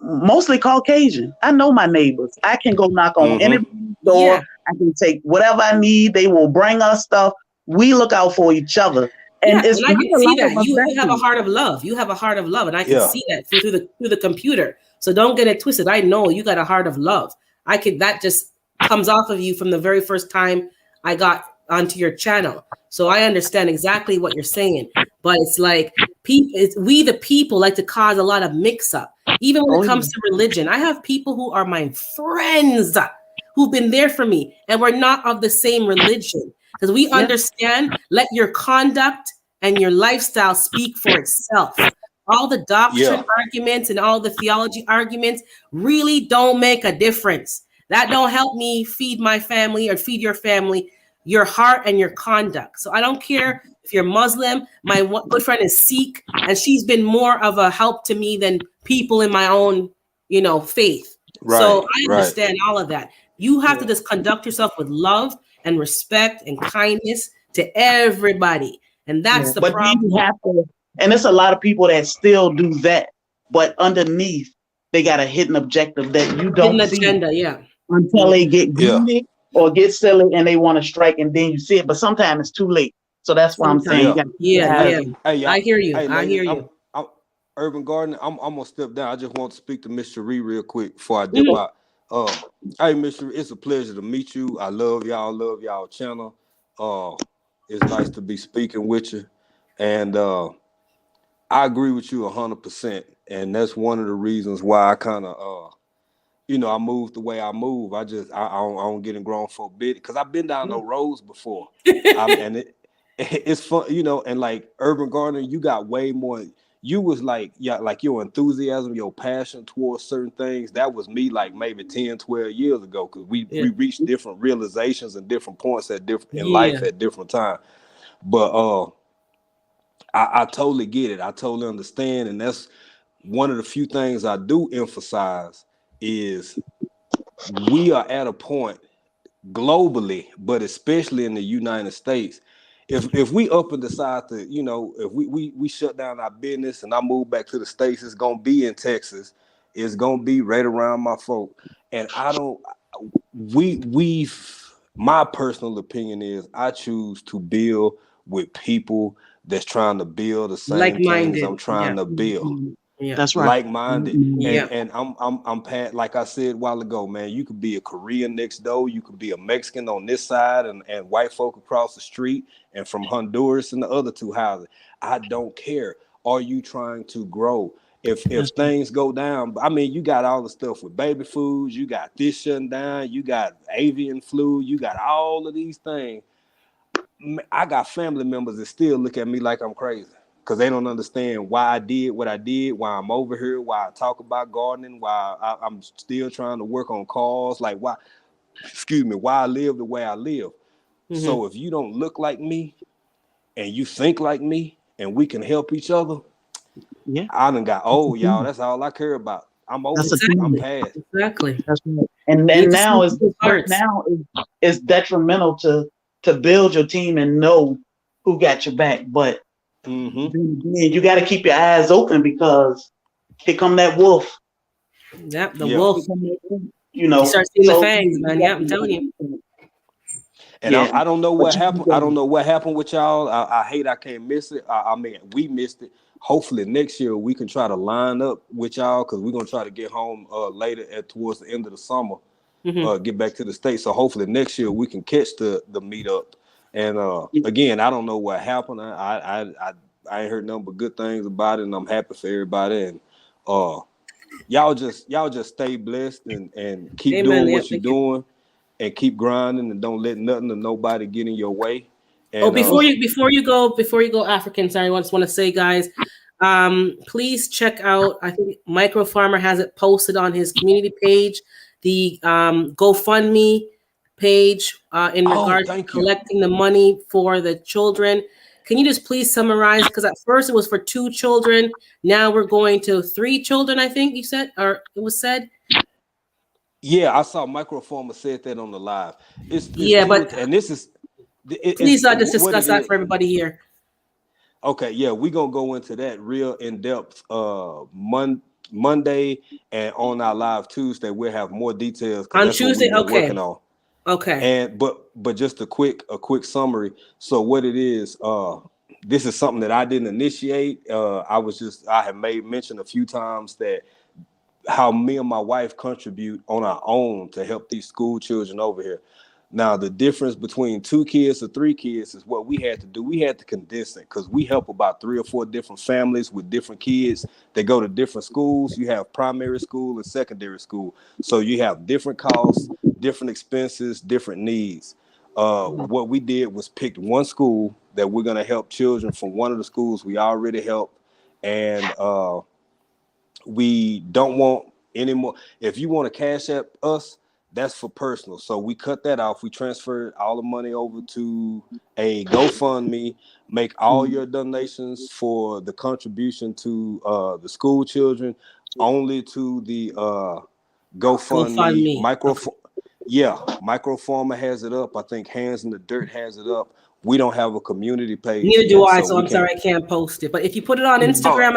mostly Caucasian. I know my neighbors. I can go knock on any door. I can take whatever I need. They will bring us stuff. We look out for each other. And, and I can see that you have a heart of love. You have a heart of love, and I can see that through the computer. So don't get it twisted. I know you got a heart of love. That just comes off of you from the very first time I got onto your channel. So I understand exactly what you're saying. But it's like we the people like to cause a lot of mix-up. Even when it comes to religion, I have people who are my friends who've been there for me, and we're not of the same religion. Because we understand, let your conduct and your lifestyle speak for itself. All the doctrine arguments and all the theology arguments really don't make a difference. That don't help me feed my family or feed your family, your heart and your conduct. So I don't care if you're Muslim. My good friend is Sikh, and she's been more of a help to me than people in my own, faith. So I understand all of that. You have to just conduct yourself with love and respect and kindness to everybody. And that's the problem. You have to, and there's a lot of people that still do that, but underneath they got a hidden objective that you don't see until they get greedy or get silly and they want to strike, and then you see it. But sometimes it's too late. So that's why I'm saying, Hey, I hear you. I hear you. I'm Urban Gardener. I'm gonna step down. I just want to speak to Miss Cherie real quick before I dip out. Hey, Miss Cherie, it's a pleasure to meet you. I love y'all channel. It's nice to be speaking with you, and I agree with you 100%. And that's one of the reasons why I kind of I move the way I move. I don't get in grown folk bit because I've been down those roads before. And it's fun, and like Urban Gardener, you got way more. You was like your enthusiasm, your passion towards certain things. That was me like maybe 10, 12 years ago, because we reached different realizations and different points in life at different times. But I totally get it. I totally understand. And that's one of the few things I do emphasize is we are at a point globally, but especially in the United States. If we up and decide to, if we shut down our business and I move back to the States, it's gonna be in Texas. It's gonna be right around my folk. And my personal opinion is I choose to build with people that's trying to build the same things I'm trying to build. Yeah, that's right. Like-minded. And I'm like I said a while ago, man, you could be a Korean next door, you could be a Mexican on this side and white folk across the street, and from Honduras in the other two houses. I don't care. Are you trying to grow? If things go down, I mean, you got all the stuff with baby foods, you got this shutting down, you got avian flu, you got all of these things. I got family members that still look at me like I'm crazy, because they don't understand why I did what I did, why I'm over here, why I talk about gardening, why I'm still trying to work on cars, like why I live the way I live. So if you don't look like me and you think like me and we can help each other, I done got old, y'all. That's all I care about. I'm old. I'm past. Exactly. That's right. And then now it's detrimental to build your team and know who got your back. But you got to keep your eyes open, because here come that wolf. Yep, the wolf. You start seeing the fangs, man. Yeah, I'm telling you. And I don't know what happened. I don't know what happened with y'all. I hate I can't miss it. I mean, we missed it. Hopefully next year we can try to line up with y'all, because we're gonna try to get home later towards the end of the summer. get back to the state. So hopefully next year we can catch the meetup. And again, I don't know what happened. I ain't heard nothing but good things about it, and I'm happy for everybody. And y'all just stay blessed and keep doing what you're doing, and keep grinding, and don't let nothing or nobody get in your way. And, before you go, African, sorry, I just want to say, guys, please check out, I think Micro Farmer has it posted on his community page, the GoFundMe page in regards to collecting the money for the children. Can you just please summarize? Because at first it was for 2 children. Now we're going to 3 children, I think you said, or it was said. Yeah, I saw Micro Farmer said that on the live. And this is. Please just discuss that for everybody here. Okay, yeah, we're going to go into that real in-depth Monday, and on our live Tuesday, we'll have more details. On Tuesday, okay. Working on. Okay. And but just a quick summary. So what it is, this is something that I didn't initiate. I have made mention a few times that how me and my wife contribute on our own to help these school children over here. Now, the difference between 2 kids or 3 kids is what we had to do. We had to condense it because we help about 3 or 4 different families with different kids. They go to different schools. You have primary school and secondary school. So you have different costs, different expenses, different needs. What we did was picked one school that we're going to help children from one of the schools we already helped. And we don't want any more. If you want to cash app us, that's for personal. So we cut that off. We transferred all the money over to a GoFundMe. Make all your donations for the contribution to the school children only to the GoFundMe. Micro Farmer has it up. I think Hands in the Dirt has it up. We don't have a community page. Neither do I, so I'm sorry I can't post it. But if you put it on Instagram,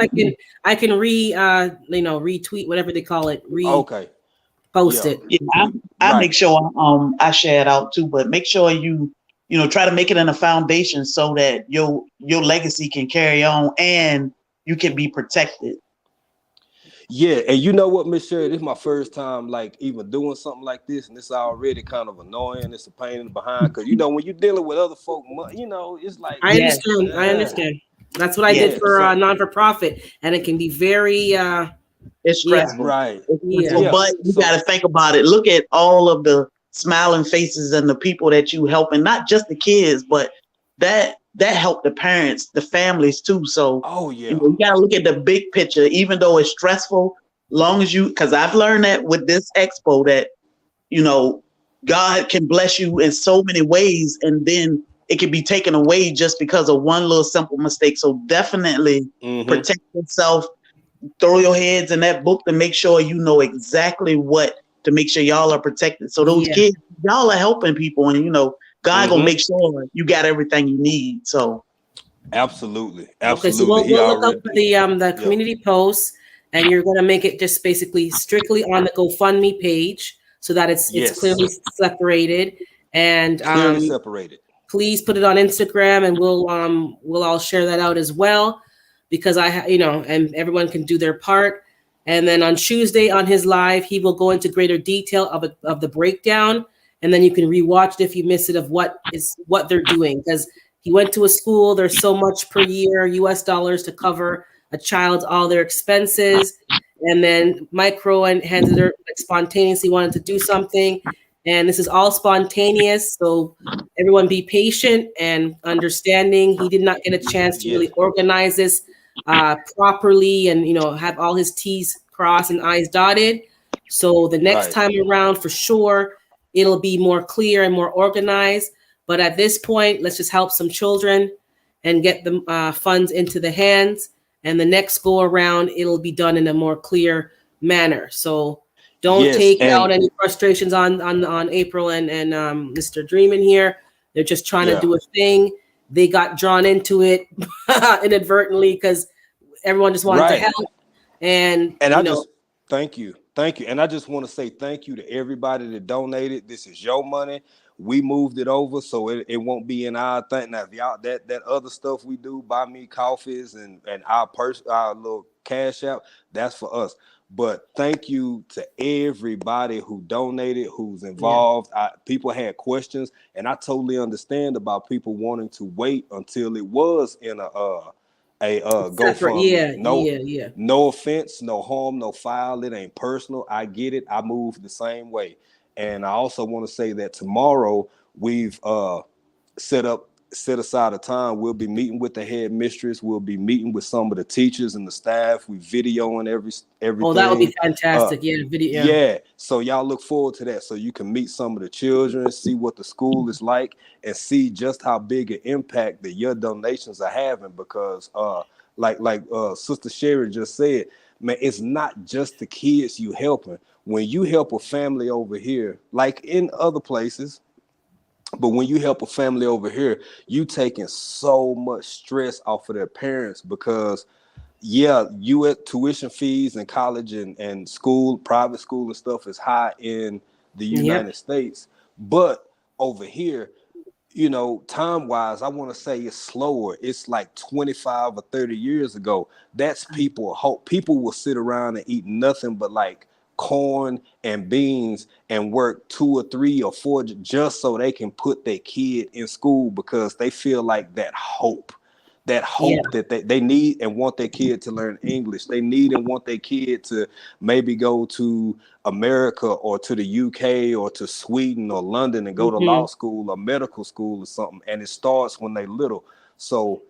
I can retweet, whatever they call it. Okay. Post it. Yeah, I make sure I share it out too, but make sure you try to make it in a foundation so that your legacy can carry on and you can be protected. Yeah, and you know what, Miss Sherry, this is my first time like even doing something like this, and it's already kind of annoying. It's a pain in the behind because when you're dealing with other folk, it's like I understand. That's what I did for non-for-profit, and it can be very it's stressful. Right. But you got to think about it. Look at all of the smiling faces and the people that you help, and not just the kids, but that helped the parents, the families too. So you got to look at the big picture, even though it's stressful. Long as because I've learned that with this expo that God can bless you in so many ways, and then it can be taken away just because of one little simple mistake. So definitely protect yourself. Throw your heads in that book to make sure you know exactly what to make sure y'all are protected. So those kids, y'all are helping people, and God gonna make sure you got everything you need. So absolutely. Okay, so we'll look up the community posts, and you're gonna make it just basically strictly on the GoFundMe page so that it's clearly separated and clearly separated. Please put it on Instagram, and we'll all share that out as well. Because and everyone can do their part. And then on Tuesday on his live, he will go into greater detail of the breakdown. And then you can rewatch it if you miss it of what they're doing. Because he went to a school, there's so much per year, US dollars to cover a child's all their expenses. And then Micro and Hands in the Dirt spontaneously wanted to do something. And this is all spontaneous. So everyone be patient and understanding. He did not get a chance to really organize this properly and have all his T's crossed and I's dotted. So the next time around, for sure, it'll be more clear and more organized. But at this point, let's just help some children and get the funds into the hands. And the next go around, it'll be done in a more clear manner. So don't take out any frustrations on April and Mr. Dreamin' here. They're just trying to do a thing. They got drawn into it inadvertently because everyone just wanted to help. And I just thank you. And I just want to say thank you to everybody that donated. This is your money. We moved it over, so it won't be in our thing. Now, if y'all that other stuff we do, buy me coffees and our little cash out, that's for us. But thank you to everybody who donated, who's involved. People had questions, and I totally understand about people wanting to wait until it was in a Separate, GoFundMe. No offense, no harm, no foul. It ain't personal. I get it. I move the same way. And I also want to say that tomorrow we've set aside a time. We'll be meeting with the head mistress. We'll be meeting with some of the teachers and the staff. We videoing everything. Oh, that would be fantastic. Video. Yeah. So y'all look forward to that. So you can meet some of the children, see what the school is like, and see just how big an impact that your donations are having. Because like Sister Sherry just said, man, it's not just the kids you helping. When you help a family over here, like in other places, but when you help a family over here, you taking so much stress off of their parents, because tuition fees in college and school, private school and stuff is high in the United States. But over here, time wise, I want to say it's slower. It's like 25 or 30 years ago. That's people hope. People will sit around and eat nothing but like corn and beans and work 2 or 3 or 4 just so they can put their kid in school, because they feel like that hope that they need and want their kid to learn English. They need and want their kid to maybe go to America or to the UK or to Sweden or London and go to law school or medical school or something. And it starts when they little. So,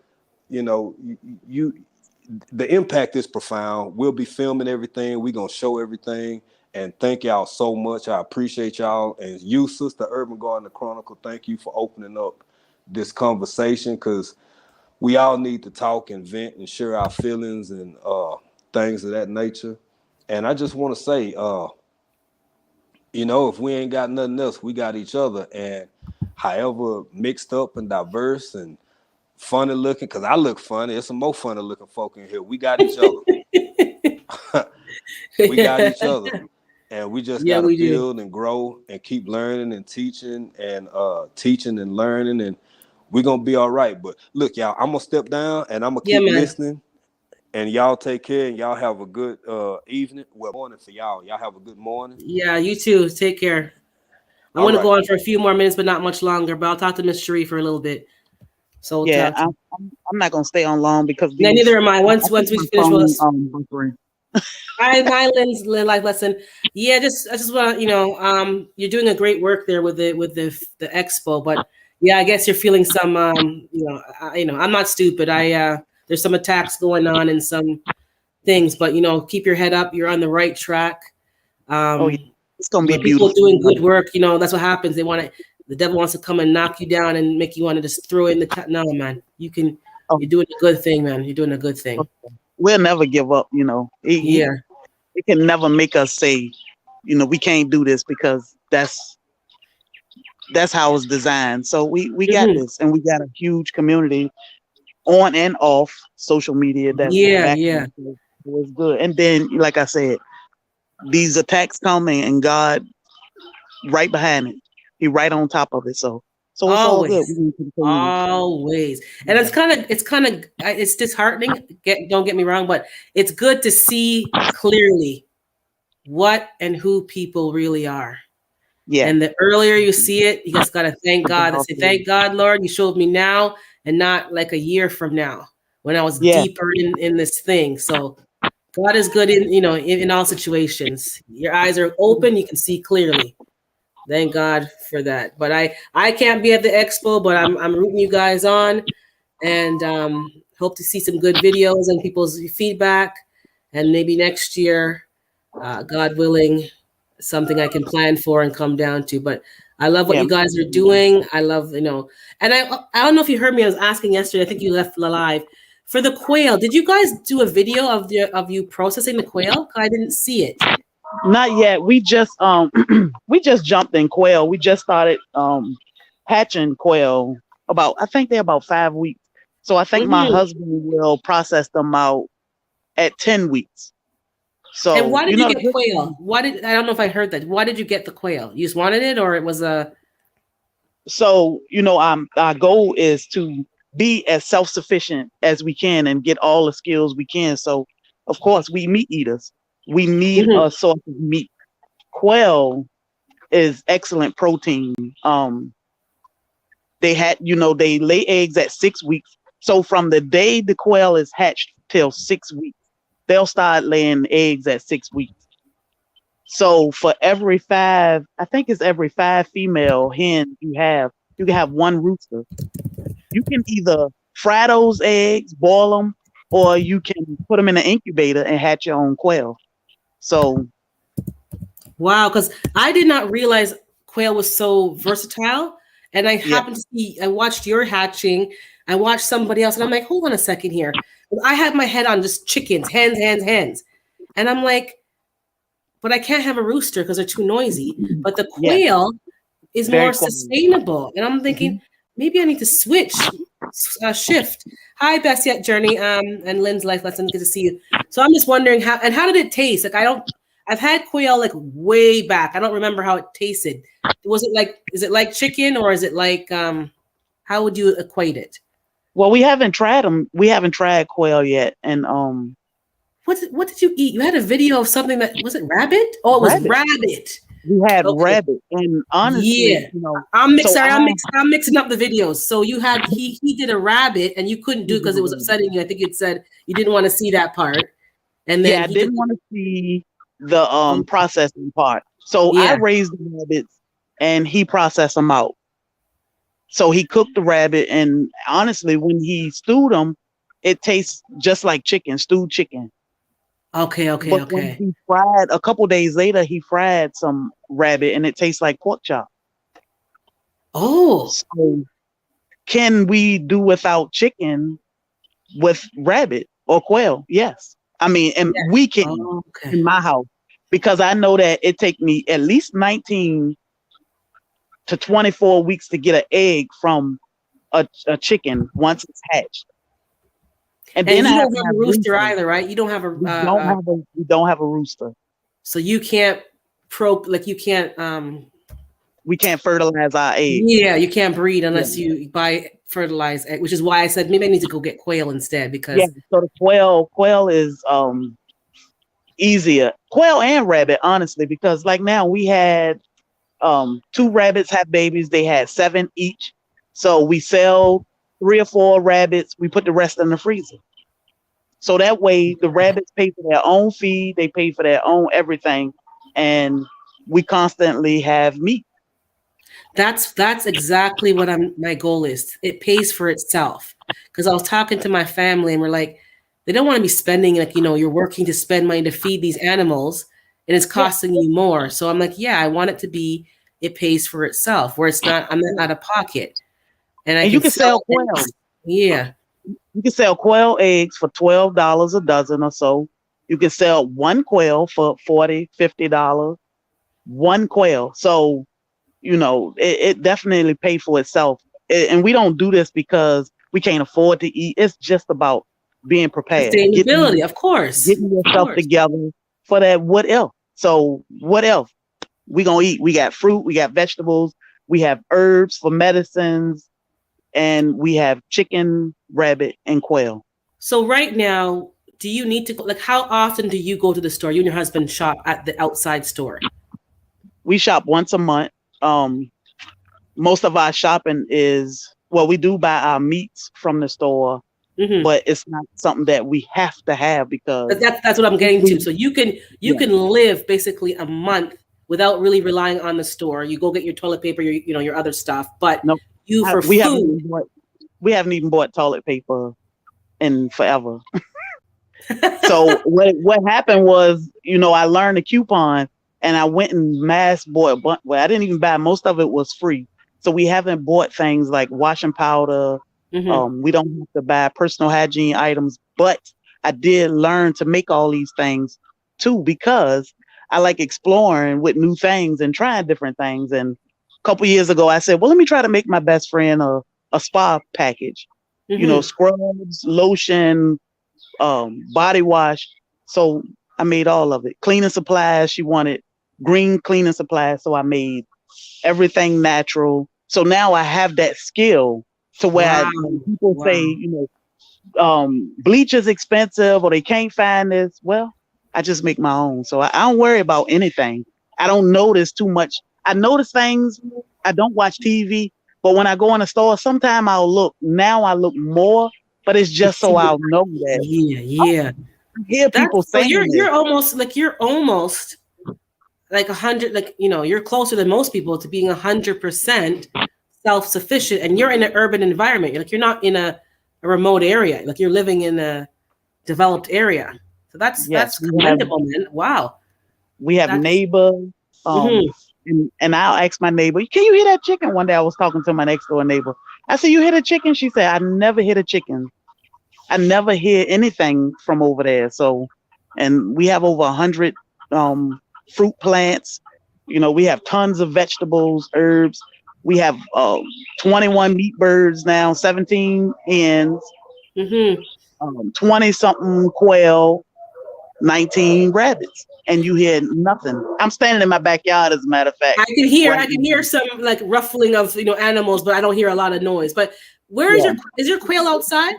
the impact is profound. We'll be filming everything. We're going to show everything. And thank y'all so much. I appreciate y'all. And you, Sister Urban Gardener Chronicle, thank you for opening up this conversation, because we all need to talk and vent and share our feelings and things of that nature. And I just want to say, if we ain't got nothing else, we got each other. And however mixed up and diverse and funny looking, because I look funny, there's some more funny looking folk in here. We got each other. We got each other. And we just got to build and grow and keep learning and teaching and learning, and we're going to be all right. But look, y'all, I'm going to step down and I'm going to keep listening. And y'all take care, and y'all have a good evening. Well, morning for y'all. Y'all have a good morning. Yeah, you too. Take care. I want to go on for a few more minutes, but not much longer. But I'll talk to Miss Cherie for a little bit. So I'm not going to stay on long because neither am I. Once we finish, my life lesson. Yeah, I just want to, you're doing a great work there with the expo, but yeah, I guess you're feeling some, I'm not stupid. There's some attacks going on and some things, but keep your head up. You're on the right track. It's gonna be beautiful. People doing good work. That's what happens. The devil wants to come and knock you down and make you want to just throw in the cut. No, man, you can. You're doing a good thing, man. You're doing a good thing. We'll never give up. It can never make us say, we can't do this, because that's how it's designed. So we got this, and we got a huge community on and off social media. It was good. And then, like I said, these attacks coming, and God right behind it. He right on top of it. So it's all good. Always. And it's disheartening. Don't get me wrong, but it's good to see clearly what and who people really are. Yeah. And the earlier you see it, you just gotta thank God. I say, thank God, Lord, you showed me now and not like a year from now when I was deeper in this thing. So God is good in all situations. Your eyes are open, you can see clearly. Thank God for that. But I can't be at the expo, but I'm rooting you guys on, and hope to see some good videos and people's feedback, and maybe next year, God willing, something I can plan for and come down to. But I love what you guys are doing. I love, and I don't know if you heard me. I was asking yesterday. I think you left live for the quail. Did you guys do a video of you processing the quail? I didn't see it. Not yet. We just jumped in quail. We just started hatching quail I think they're about 5 weeks. So I think my husband will process them out at 10 weeks. So and why did you get quail? I don't know if I heard that. Why did you get the quail? You just wanted it, or it was a? So our goal is to be as self-sufficient as we can and get all the skills we can. So of course we meat eaters. we need a source of meat. Quail is excellent protein. They lay eggs at 6 weeks. So from the day the quail is hatched till 6 weeks, they'll start laying eggs at 6 weeks. So for every five female hens you can have one rooster. You can either fry those eggs, boil them, or you can put them in an incubator and hatch your own quail. So, wow, because I did not realize quail was so versatile. And I happened to see, I watched your hatching, I watched somebody else, and I'm like, hold on a second here. I had my head on just chickens, hens. And I'm like, but I can't have a rooster because they're too noisy. But the quail is very more sustainable. And I'm thinking, maybe I need to shift. Hi, Best Yet Journey, and Lynn's Life Lesson. Good to see you. So I'm just wondering how did it taste? Like I've had quail like way back. I don't remember how it tasted. Is it like chicken, or is it like how would you equate it? Well, we haven't tried them. We haven't tried quail yet. And what did you eat? You had a video of something that was it rabbit? Oh, it was rabbit. We had rabbit, and honestly, I'm mixing up the videos. So you had he did a rabbit, and you couldn't do it because it was upsetting you. I think you said you didn't want to see that part, and then I didn't want to see the processing part. So I raised the rabbits, and he processed them out. So he cooked the rabbit, and honestly, when he stewed them, it tastes just like chicken, stewed chicken. Okay. When he fried a couple days later, he fried some rabbit, and it tastes like pork chop. Oh, so can we do without chicken with rabbit or quail? Yes, I mean, and we can in my house, because I know that it takes me at least 19 to 24 weeks to get an egg from a chicken once it's hatched. And then you don't have a rooster either, right? You don't have a we don't have a rooster. So you can't we can't fertilize our eggs. Yeah, you can't breed unless you buy fertilized egg, which is why I said maybe I need to go get quail instead, because so the quail is easier. Quail and rabbit, honestly, because like now we had 2 rabbits have babies, they had 7 each. So we sell 3 or 4 rabbits, we put the rest in the freezer. So that way the rabbits pay for their own feed, they pay for their own everything, and we constantly have meat. That's exactly what my goal is. It pays for itself. Because I was talking to my family, and we're like, they don't want to be spending, you're working to spend money to feed these animals, and it's costing you more. So I'm like, I want it to be, it pays for itself, where it's not, I'm not out of pocket. And you can sell quail. Yeah. You can sell quail eggs for $12 a dozen or so. You can sell 1 quail for $40, $50. 1 quail. So, it definitely pays for itself. And we don't do this because we can't afford to eat. It's just about being prepared. Sustainability, of course. Getting yourself together for that. What else? So what else? We gonna eat. We got fruit. We got vegetables. We have herbs for medicines. And we have chicken, rabbit, and quail. So right now, do you need to how often do you go to the store? You and your husband shop at the outside store? We shop once a month. Most of our shopping is, we do buy our meats from the store, but it's not something that we have to have, because that's what I'm getting to. So you can live basically a month without really relying on the store. You go get your toilet paper, your other stuff, but we haven't even bought toilet paper in forever. So what happened was, I learned a coupon, and I went and mass bought. I didn't even buy. Most of it was free. So we haven't bought things like washing powder. We don't have to buy personal hygiene items, but I did learn to make all these things too, because I like exploring with new things and trying different things. And a couple years ago, I said, well, let me try to make my best friend a spa package, scrubs, lotion, body wash. So I made all of it. Cleaning supplies. She wanted green cleaning supplies. So I made everything natural. So now I have that skill to where people say, bleach is expensive or they can't find this. Well, I just make my own. So I don't worry about anything. I don't notice too much. I notice things. I don't watch TV, but when I go in the store, sometime I'll look. Now I look more, but it's just so I'll know that. Yeah. I hear people So saying you're almost like 100, like, you know, you're closer than most people to being 100% self-sufficient, and you're in an urban environment. You're not in a remote area. Like, you're living in a developed area. So that's commendable, man. Wow. We have neighbors. And I'll ask my neighbor, can you hear that chicken? One day I was talking to my next door neighbor. I said, you hear a chicken? She said, I never hear a chicken. I never hear anything from over there. So, and we have over 100 fruit plants. You know, we have tons of vegetables, herbs. We have 21 meat birds now, 17 hens, 20 something quail, 19 rabbits, and you hear nothing. I'm standing in my backyard, as a matter of fact. I can hear some like ruffling of, you know, animals, but I don't hear a lot of noise. But where is your quail outside?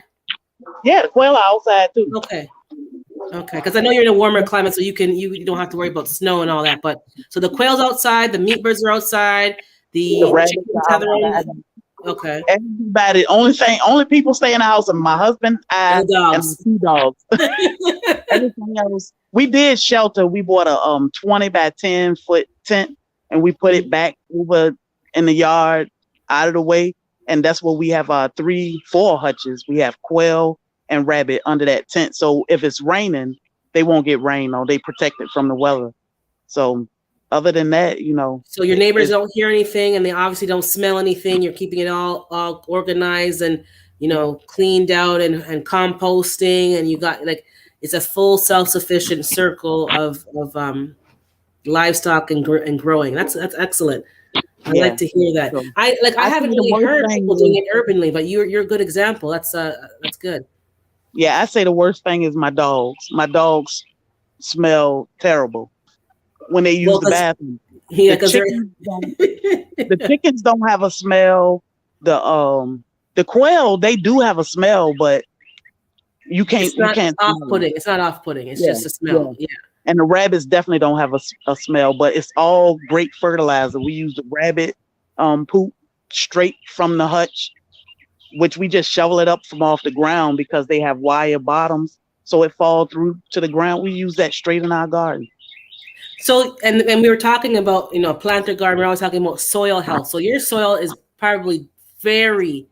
Yeah, the quail are outside too. Okay, because I know you're in a warmer climate, so you don't have to worry about snow and all that. But so the quail's outside, the meat birds are outside, the chickens have their own. Okay. Everybody. Only people stay in the house are my husband, I, and my 2 dogs. Everything else, we did shelter. We bought a 20 by 10 foot tent, and we put it back over in the yard, out of the way, and that's where we have 4 hutches. We have quail and rabbit under that tent. So if it's raining, they won't get rain on. They protect it from the weather. So other than that, you know. So your neighbors don't hear anything, and they obviously don't smell anything. You're keeping it all organized and, you know, cleaned out and composting, and you got like, it's a full self-sufficient circle of livestock and growing. That's excellent. I like to hear that. So, I haven't really heard people doing it urbanly, but you're a good example. That's good. Yeah, I say the worst thing is my dogs. My dogs smell terrible when they use the bathroom. Yeah, the chickens don't have a smell. The quail, they do have a smell, but you can't off-putting. It's not off-putting. It's just a smell. Yeah. And the rabbits definitely don't have a smell, but it's all great fertilizer. We use the rabbit poop straight from the hutch, which we just shovel it up from off the ground because they have wire bottoms, so it falls through to the ground. We use that straight in our garden. So, and we were talking about, you know, planter garden. We're always talking about soil health. So your soil is probably very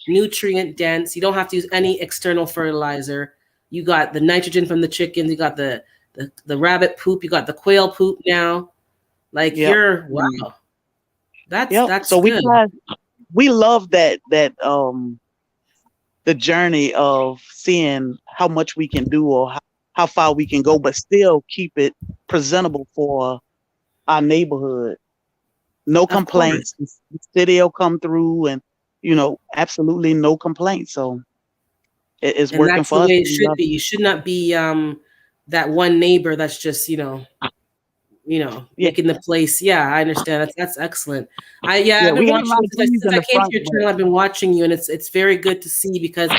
nutrient dense. You don't have to use any external fertilizer. You got the nitrogen from the chickens. You got the rabbit poop. You got the quail poop now. Like wow. That's so good. We love that the journey of seeing how much we can do or how far we can go, but still keep it presentable for our neighborhood. No complaints. The city will come through, and you know, absolutely no complaints. So it's working for us. That's the way it should be. You should not be that one neighbor that's just, making the place. Yeah, I understand. That's excellent. I've been watching since I came to your channel. I've been watching you, and it's very good to see because,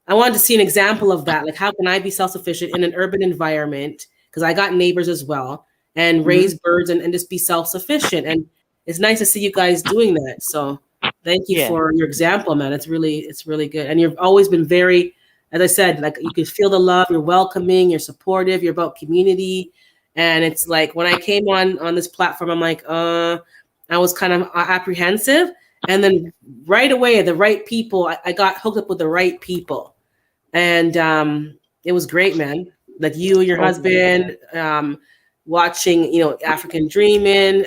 I wanted to see an example of that. Like, how can I be self-sufficient in an urban environment? Because I got neighbors as well, and raise birds and just be self-sufficient. And it's nice to see you guys doing that. So thank you for your example, man. It's really good. And you've always been very, as I said, like, you can feel the love. You're welcoming. You're supportive. You're about community. And it's like, when I came on this platform, I'm like, I was kind of apprehensive. And then right away, the right people, I got hooked up with the right people. And it was great, man. Like you and your husband, watching, African Dreaming,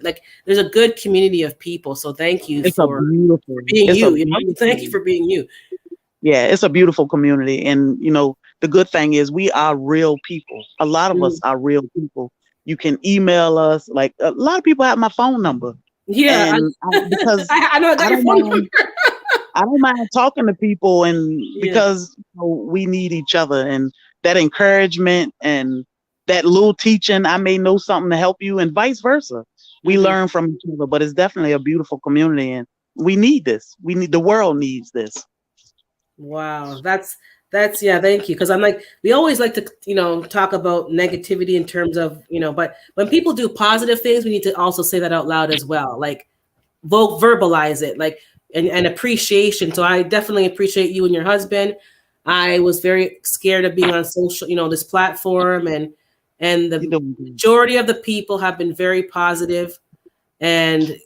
like, there's a good community of people. So thank you for being you. Thank you for being you. Yeah, it's a beautiful community. And, the good thing is we are real people. A lot of us are real people. You can email us. Like, a lot of people have my phone number. Yeah, because I know I got your phone number. I don't mind talking to people, and because we need each other, and that encouragement and that little teaching, I may know something to help you, and vice versa. We learn from each other, but it's definitely a beautiful community, and we need this. The world needs this. Wow, that's That's thank you. Because I'm like, we always like to, talk about negativity in terms of, but when people do positive things, we need to also say that out loud as well. Like verbalize it, like and appreciation. So I definitely appreciate you and your husband. I was very scared of being on social, this platform, and the majority of the people have been very positive, and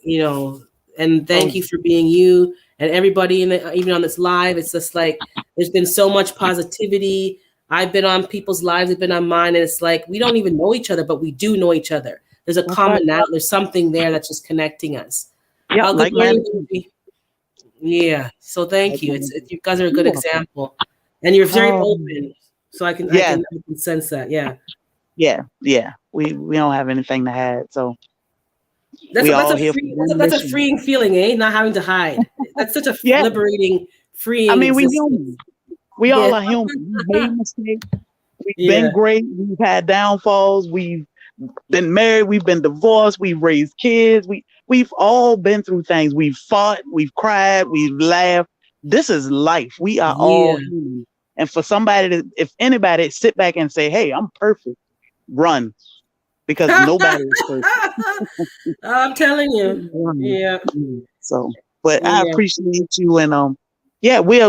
and thank you for being you. And everybody even on this live, it's just like there's been so much positivity. I've been on people's lives, I've been on mine, and it's like we don't even know each other, but we do know each other. There's a commonality. There's something there that's just connecting us. Yeah, good morning, yeah. So thank you. You guys are a good example, and you're very open. So I can sense that. Yeah. We don't have anything to hide. So that's a freeing feeling, eh? Not having to hide. That's such a liberating, freeing. I mean, we all are human. We've made mistakes. We've been great. We've had downfalls. We've been married. We've been divorced. We've raised kids. We've all been through things. We've fought. We've cried. We've laughed. This is life. We are all human. And for somebody if anybody sit back and say, "Hey, I'm perfect," run. Because nobody is perfect. I'm telling you. Yeah. So, but I appreciate you, and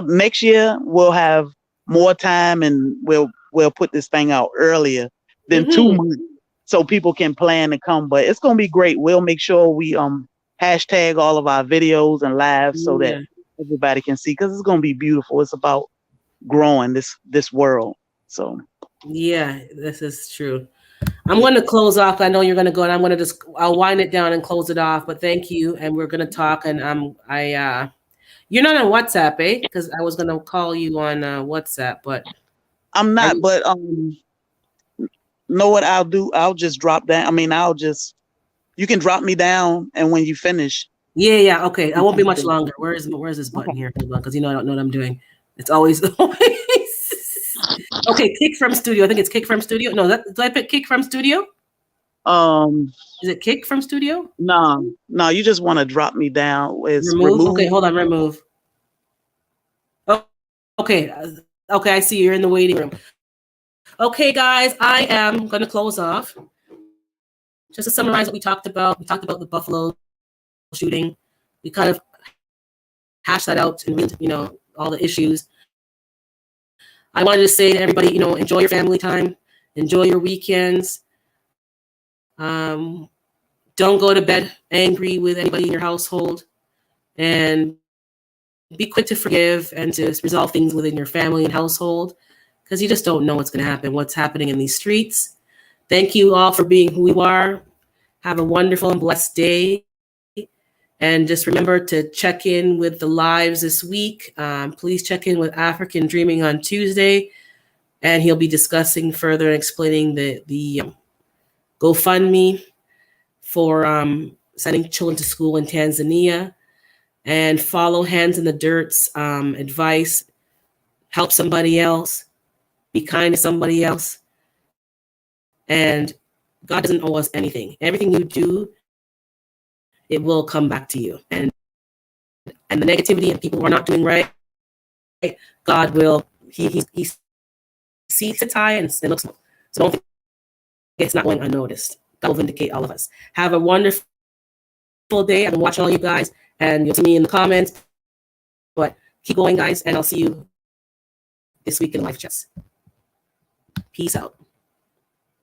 next year we'll have more time, and we'll put this thing out earlier than 2 months, so people can plan to come. But it's gonna be great. We'll make sure we hashtag all of our videos and lives so that everybody can see, because it's gonna be beautiful. It's about growing this world. So this is true. I'm going to close off. I know you're going to go, and I'm going to I'll wind it down and close it off. But thank you, and we're going to talk. And you're not on WhatsApp, eh? Because I was going to call you on WhatsApp, but I'm not. But know what I'll do? I'll just drop down. I mean, you can drop me down, and when you finish. Yeah. Okay, I won't be much longer. Where's this button here? Because I don't know what I'm doing. It's always. Okay, Kick from Studio. I think it's Kick from Studio. No, did I pick Kick from Studio? Is it Kick from Studio? No. You just want to drop me down. It's remove. Okay, hold on. Remove. Oh, okay. Okay, I see you're in the waiting room. Okay, guys, I am going to close off. Just to summarize what we talked about. We talked about the Buffalo shooting. We kind of hashed that out and all the issues. I wanted to say to everybody, enjoy your family time, enjoy your weekends. Don't go to bed angry with anybody in your household, and be quick to forgive and to resolve things within your family and household, because you just don't know what's going to happen, what's happening in these streets. Thank you all for being who you are. Have a wonderful and blessed day. And just remember to check in with the lives this week. Please check in with African Dreaming on Tuesday, and he'll be discussing further and explaining the GoFundMe for sending children to school in Tanzania. And follow Hands in the Dirt's advice. Help somebody else. Be kind to somebody else. And God doesn't owe us anything. Everything you do, it will come back to you. And the negativity and people who are not doing right, God will, he sits high and looks low. So don't think it's not going unnoticed. God will vindicate all of us. Have a wonderful day. I've been watching all you guys, and you'll see me in the comments. But keep going, guys, and I'll see you this week in Life Chess. Peace out.